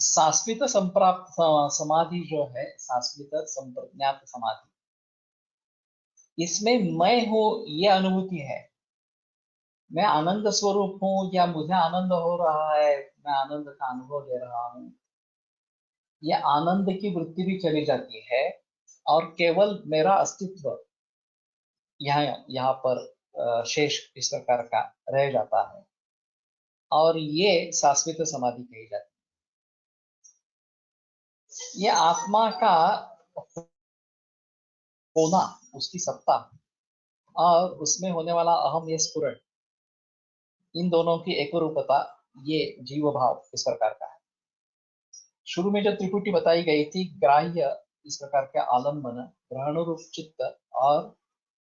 शाश्वत संप्राप्त समाधि जो है, शाश्वत संप्रज्ञात समाधि, इसमें मैं हूं ये अनुभूति है, मैं आनंद स्वरूप हूं या मुझे आनंद हो रहा है, मैं आनंद का अनुभव ले रहा हूं, ये आनंद की वृत्ति भी चली जाती है और केवल मेरा अस्तित्व यहाँ यहाँ पर शेष इस प्रकार का रह जाता है, और ये शाश्वत समाधि कही जाती है। ये आत्मा का होना, उसकी सत्ता और उसमें होने वाला अहम ये स्फुरण, इन दोनों की एक रूपता, ये जीव भाव इस प्रकार का है। शुरू में जो त्रिपुटी बताई गई थी, ग्राह्य इस प्रकार के आलम्बन, ग्रहण रूप चित्त और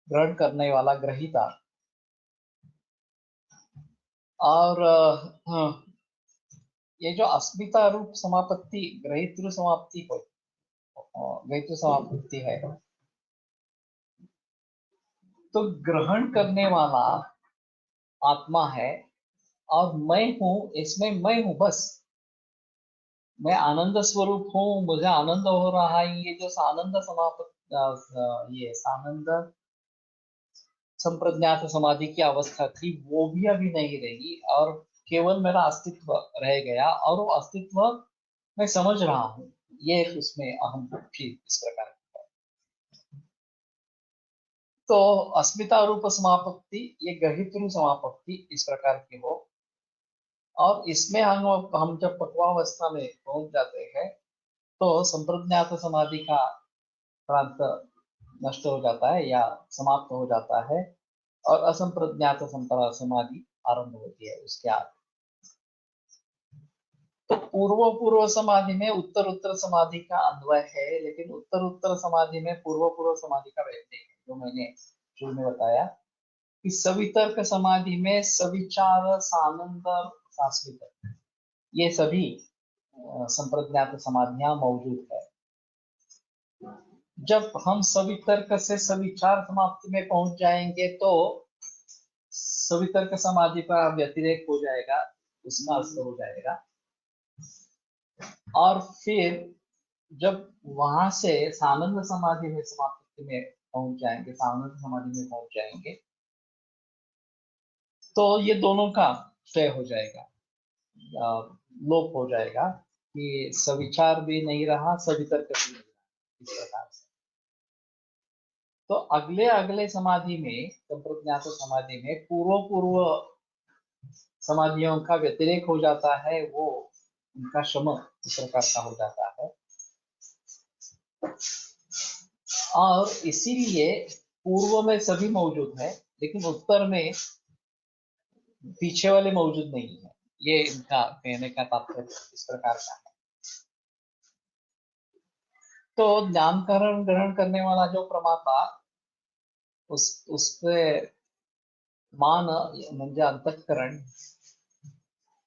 ग्रहण करने वाला ग्रहिता, और ये जो अस्मिता रूप समापत्ति, ग्रहितृ समाप्ति को ग्रहितृ समापत्ति है, तो ग्रहण करने वाला आत्मा है और मैं हूं, इसमें मैं हूं बस, मैं आनंद स्वरूप हूँ, मुझे आनंद हो रहा है। ये जो सानंद समापत ये सानंद संप्रज्ञात समाधि की अवस्था थी, वो भी अभी नहीं रही और केवल मेरा अस्तित्व रह गया, और वो अस्तित्व मैं समझ रहा हूँ, ये उसमें अहम भी इस प्रकार की है। तो अस्मिता रूप समापत्ति, ये ग्रहित रूप समापत्ति इस प्रकार की हो, और इसमें हम जब पक्वावस्था में पहुंच जाते हैं तो संप्रज्ञात समाधि का प्रांत नष्ट हो जाता है या समाप्त हो जाता है, और असंप्रज्ञात समाधि आरंभ होती है उसके आगे। तो पूर्व पूर्व समाधि में उत्तर उत्तर समाधि का अन्वय है, लेकिन उत्तर उत्तर समाधि में पूर्व पूर्व समाधि का व्यत्यय है, जो मैंने शुरू में बताया कि सवितर्क समाधि में सविचार, सानंद, शाश्वत, ये सभी संप्रज्ञात समाधियां मौजूद है। जब हम सवितर्क से सविचार समाप्ति में पहुंच जाएंगे तो सवितर्क समाधि का व्यतिरेक हो जाएगा, उसका असर हो जाएगा, और फिर जब वहां से सानंद समाधि में समाप्ति में पहुंच जाएंगे, सानंद समाधि में पहुंच जाएंगे, तो ये दोनों का क्षय हो जाएगा, लोप हो जाएगा, कि सविचार भी नहीं रहा, सवितर्क भी नहीं रहा, इस प्रकार से। तो अगले अगले समाधि में, संप्रज्ञात समाधि में पूर्व पूर्व समाधियों का व्यतिरेक हो जाता है, वो उनका शम इस प्रकार का हो जाता है, और इसीलिए पूर्व में सभी मौजूद है लेकिन उत्तर में पीछे वाले मौजूद नहीं है, ये इनका कहने का तात्पर्य इस प्रकार का है। तो ज्ञानकरण ग्रहण करने वाला जो प्रमाता, उसपे मान म्हणजे अंतःकरण,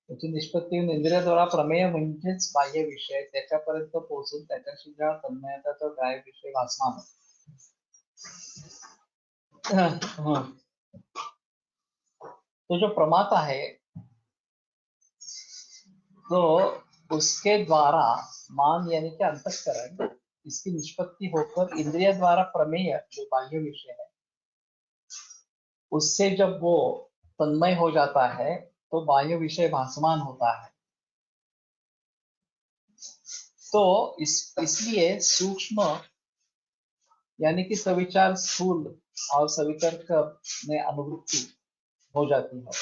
त्याची निष्पत्ती इंद्रियाद्वारा प्रमेय म्हणजेच बाह्य विषय, त्याच्यापर्यंत पोहोचून त्याच्याशी ज्या तन्मयताचा ग्राह्य विषय भासमान, तो जो प्रमाता है, तो उसके द्वारा मान यानी कि अंतःकरण, इसकी निष्पत्ति होकर इंद्रिय द्वारा प्रमेय जो बाह्य विषय है, उससे जब वो तन्मय हो जाता है तो बाह्य विषय भासमान होता है। तो इसलिए सूक्ष्म यानी कि सविचार स्थूल और सवितर्क में अनुवृत्ति हो जाती है।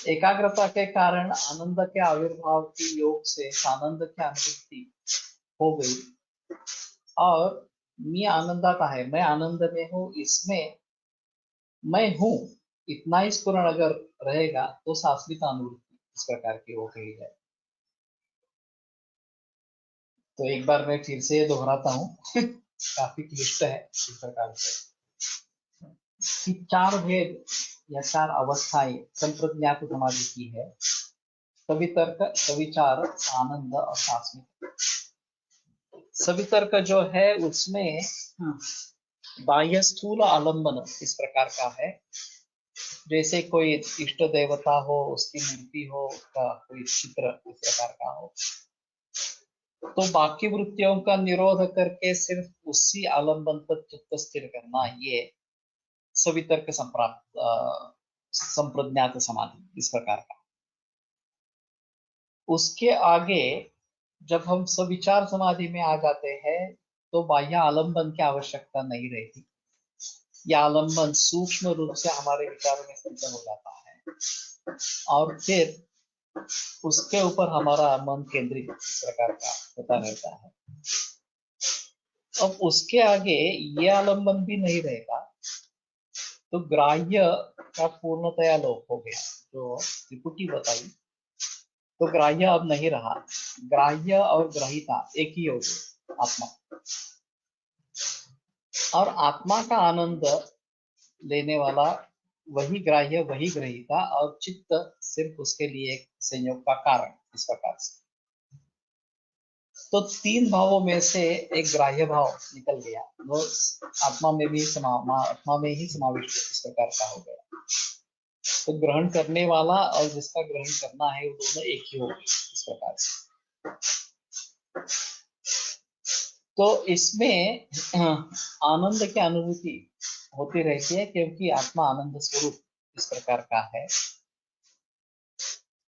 एकाग्रता के कारण आनंद के आविर्भाव की योग से सानंद की अनुभूति हो गई, और मैं आनंदाता है, मैं आनंद में हूँ, इसमें मैं हूँ, इतना ही स्फुरण अगर रहेगा तो शाश्वत अनुभूति इस प्रकार की हो गई है। तो एक बार मैं फिर से दोहराता हूँ काफी क्लिष्ट है इस प्रकार से, कि चार भेद या चार अवस्थाएं संप्रज्ञात समाधि की है, सवितर्क, सविचार, आनंद और शाश्वत। सवितर्क जो है उसमें बाह्य स्थूल आलंबन इस प्रकार का है, जैसे कोई इष्ट देवता हो, उसकी मूर्ति हो, उसका कोई चित्र इस प्रकार का हो, तो बाकी वृत्तियों का निरोध करके सिर्फ उसी आलम्बन पर चित्त स्थिर करना, ये सवितर्क संप्राप्त संप्रज्ञात समाधि इस प्रकार का। उसके आगे जब हम सविचार समाधि में आ जाते हैं तो बाह्य आलम्बन की आवश्यकता नहीं रहती। यह आलम्बन सूक्ष्म रूप से हमारे विचारों में स्थित हो जाता है और फिर उसके ऊपर हमारा मन केंद्रित इस प्रकार का होता रहता है। अब उसके आगे ये आलम्बन भी नहीं रहेगा तो ग्राह्य का पूर्णतया लोप हो गया। जो त्रिपुटी बताई तो ग्राह्य अब नहीं रहा, ग्राह्य और ग्रहिता एक ही हो गए आत्मा। और आत्मा का आनंद लेने वाला वही ग्राह्य वही ग्रहिता और चित्त सिर्फ उसके लिए एक संयोग का कारण इस प्रकार से। तो तीन भावों में से एक ग्राह्य भाव निकल गया, वो आत्मा में ही समाविष्ट इस प्रकार का हो गया। तो ग्रहण करने वाला और जिसका ग्रहण करना है वो दोनों एक ही हो गए इस प्रकार से। तो इसमें आनंद की अनुभूति होती रहती है क्योंकि आत्मा आनंद स्वरूप इस प्रकार का है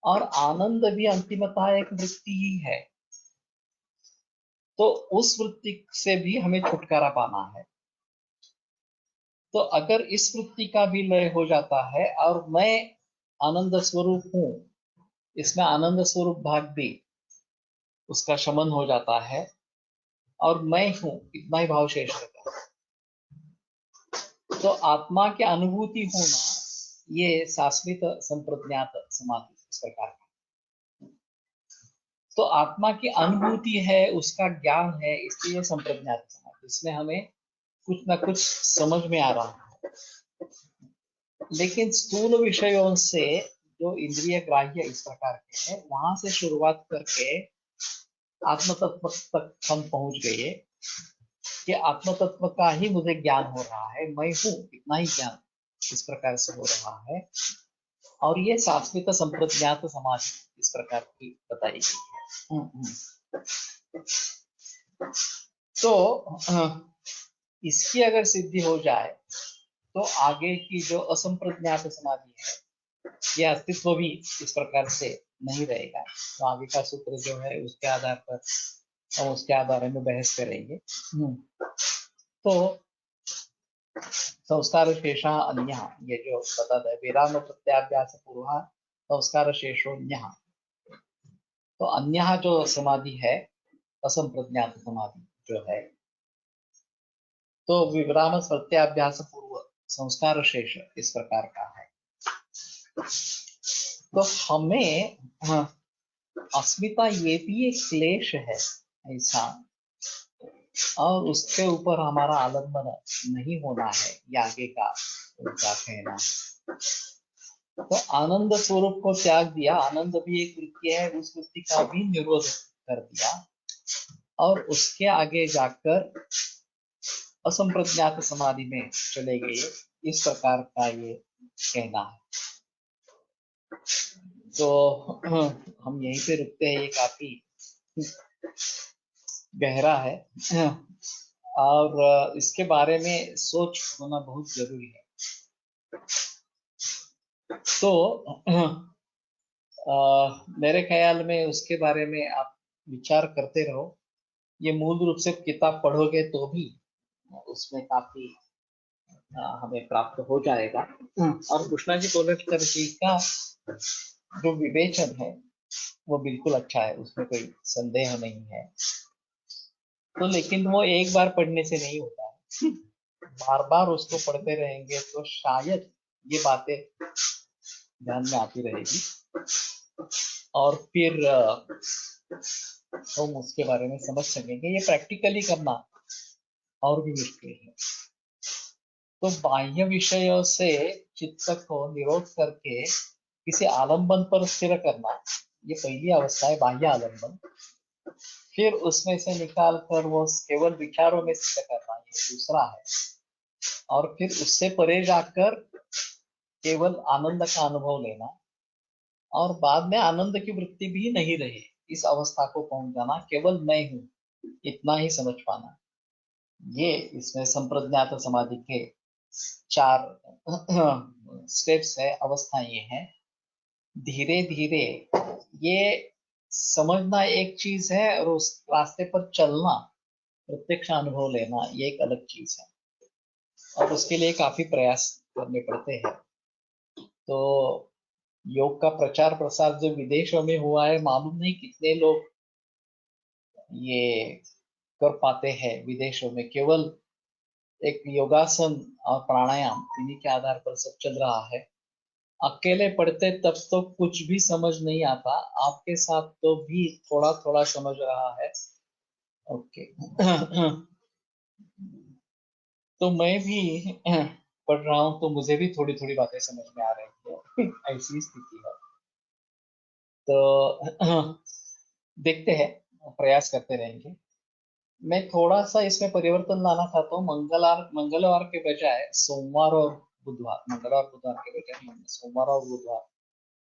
और आनंद भी अंतिमतः एक वृत्ति ही है। तो उस वृत्ति से भी हमें छुटकारा पाना है। तो अगर इस वृत्ति का भी लय हो जाता है और मैं आनंद स्वरूप हूं, इसमें आनंद स्वरूप भाग भी उसका शमन हो जाता है और मैं हूं इतना ही भाव शेष रहता है। तो आत्मा की अनुभूति होना ये शाश्वत संप्रज्ञात समाधि इस प्रकार का। तो आत्मा की अनुभूति है, उसका ज्ञान है, इसलिए संप्रज्ञात समाधि। इसमें हमें कुछ ना कुछ समझ में आ रहा है। लेकिन स्थूल विषयों से जो इंद्रिय ग्राह्य इस प्रकार के हैं, वहां से शुरुआत करके आत्म तत्व तक हम पहुंच गए कि आत्म तत्व का ही मुझे ज्ञान हो रहा है, मैं हूं इतना ही ज्ञान इस प्रकार से हो रहा है। और ये शाश्वत संप्रज्ञात समाधि इस प्रकार की बताई गई है। तो इसकी अगर सिद्धि हो जाए तो आगे की जो असंप्रज्ञात समाधि है, यह अस्तित्व भी इस प्रकार से नहीं रहेगा। तो आगे का सूत्र जो है उसके आधार पर हम उसके बारे में बहस करेंगे। तो संस्कार शेषा अन्य, ये जो बता है विराम प्रत्याभ्यास पूर्व संस्कार शेषोन्य। तो अन्य जो समाधि है असंप्रज्ञात समाधि जो है, तो विराम प्रत्याभ्यास पूर्व संस्कार शेष इस प्रकार का है। तो हमें अस्मिता ये भी एक क्लेश है ऐसा, और उसके ऊपर हमारा आलम्बन नहीं होना है, ये आगे का उनका कहना है। तो आनंद स्वरूप को त्याग दिया, आनंद भी एक वृत्ति है, उस वृत्ति का भी निरोध कर दिया और उसके आगे जाकर असंप्रज्ञात समाधि में चले गए, इस प्रकार का ये कहना है। तो हम यहीं पे रुकते हैं, ये काफी गहरा है और इसके बारे में सोच होना बहुत जरूरी है। तो मेरे ख्याल में उसके बारे में आप विचार करते रहो। ये मूल रूप से किताब पढ़ोगे तो भी उसमें काफी हमें प्राप्त हो जाएगा। और कृष्णा जी कोलटकर जी का जो विवेचन है वो बिल्कुल अच्छा है, उसमें कोई संदेह नहीं है। तो लेकिन वो एक बार पढ़ने से नहीं होता है, बार बार उसको पढ़ते रहेंगे तो शायद ये बातें ध्यान में आती रहेगी और फिर हम उसके बारे में समझ सकेंगे। ये प्रैक्टिकली करना और भी मुश्किल है। तो बाह्य विषयों से चित्त को निरोध करके किसी आलंबन पर स्थिर करना, ये पहली अवस्था है, बाह्य आलंबन। फिर उसमें से निकाल कर वो केवल विचारों में स्थिर करना, ये दूसरा है। और फिर उससे परे जाकर केवल आनंद का अनुभव लेना और बाद में आनंद की वृत्ति भी नहीं रहे, इस अवस्था को पहुंच जाना, केवल मैं हूँ इतना ही समझ पाना, ये इसमें संप्रज्ञात समाधि के 4 स्टेप्स है, अवस्था ये है। धीरे धीरे ये समझना एक चीज है और उस रास्ते पर चलना, प्रत्यक्ष अनुभव लेना, ये एक अलग चीज है और उसके लिए काफी प्रयास करने पड़ते हैं। तो योग का प्रचार प्रसार जो विदेशों में हुआ है, मालूम नहीं कितने लोग ये कर पाते हैं विदेशों में। केवल एक योगासन और प्राणायाम, इन्हीं के आधार पर सब चल रहा है। अकेले पढ़ते तब तो कुछ भी समझ नहीं आता, आपके साथ तो भी थोड़ा थोड़ा समझ रहा है। ओके। तो मैं भी पढ़ रहा हूँ, तो मुझे भी थोड़ी थोड़ी बातें समझ में आ रही है। ऐसी स्थिति है। तो देखते हैं, प्रयास करते रहेंगे। मैं थोड़ा सा इसमें परिवर्तन लाना चाहता हूँ। मंगलवार के बजाय सोमवार और बुधवार, मंगलवार बुधवार के बजाय सोमवार और बुधवार,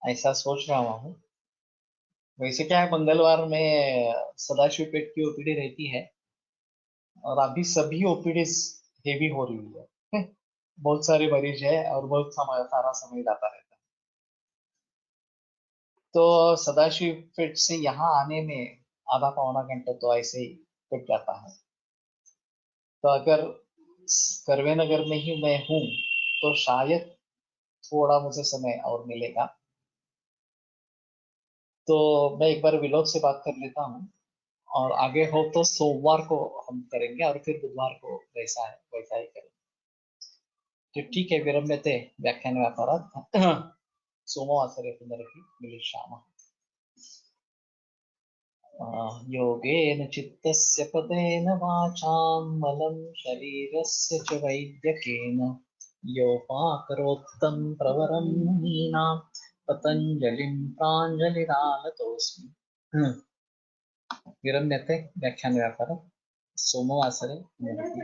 ऐसा सोच रहा हूँ। वैसे क्या है, मंगलवार में सदाशिव पेट की ओपीडी रहती है और अभी सभी ओपीडी हेवी हो रही है। बहुत सारे मरीज है और बहुत सारा समय जाता रहता है। तो सदाशिव पेट से यहाँ आने में आधा पौना घंटा तो ऐसे ही कट जाता है। तो अगर करवे नगर में ही मैं हूँ तो शायद थोड़ा मुझे समय और मिलेगा। तो मैं एक बार विनोद से बात कर लेता हूँ और आगे हो तो सोमवार को हम करेंगे और फिर बुधवार को वैसा है वैसा ही करेंगे। तो ठीक है, विरम्यते व्याख्यान व्यापारात् सोमवासरे पुनरपि मिलिष्यामः। योगेन चित्तस्य पदेन वाचां मलं शरीरस्य च वैद्यकेन योपाकरोत्तं प्रवरं मुनीनां पतञ्जलिं प्राञ्जलिरानतोऽस्मि। विरम्यते व्याख्यान व्यापारः सोमवासरे पुनरपि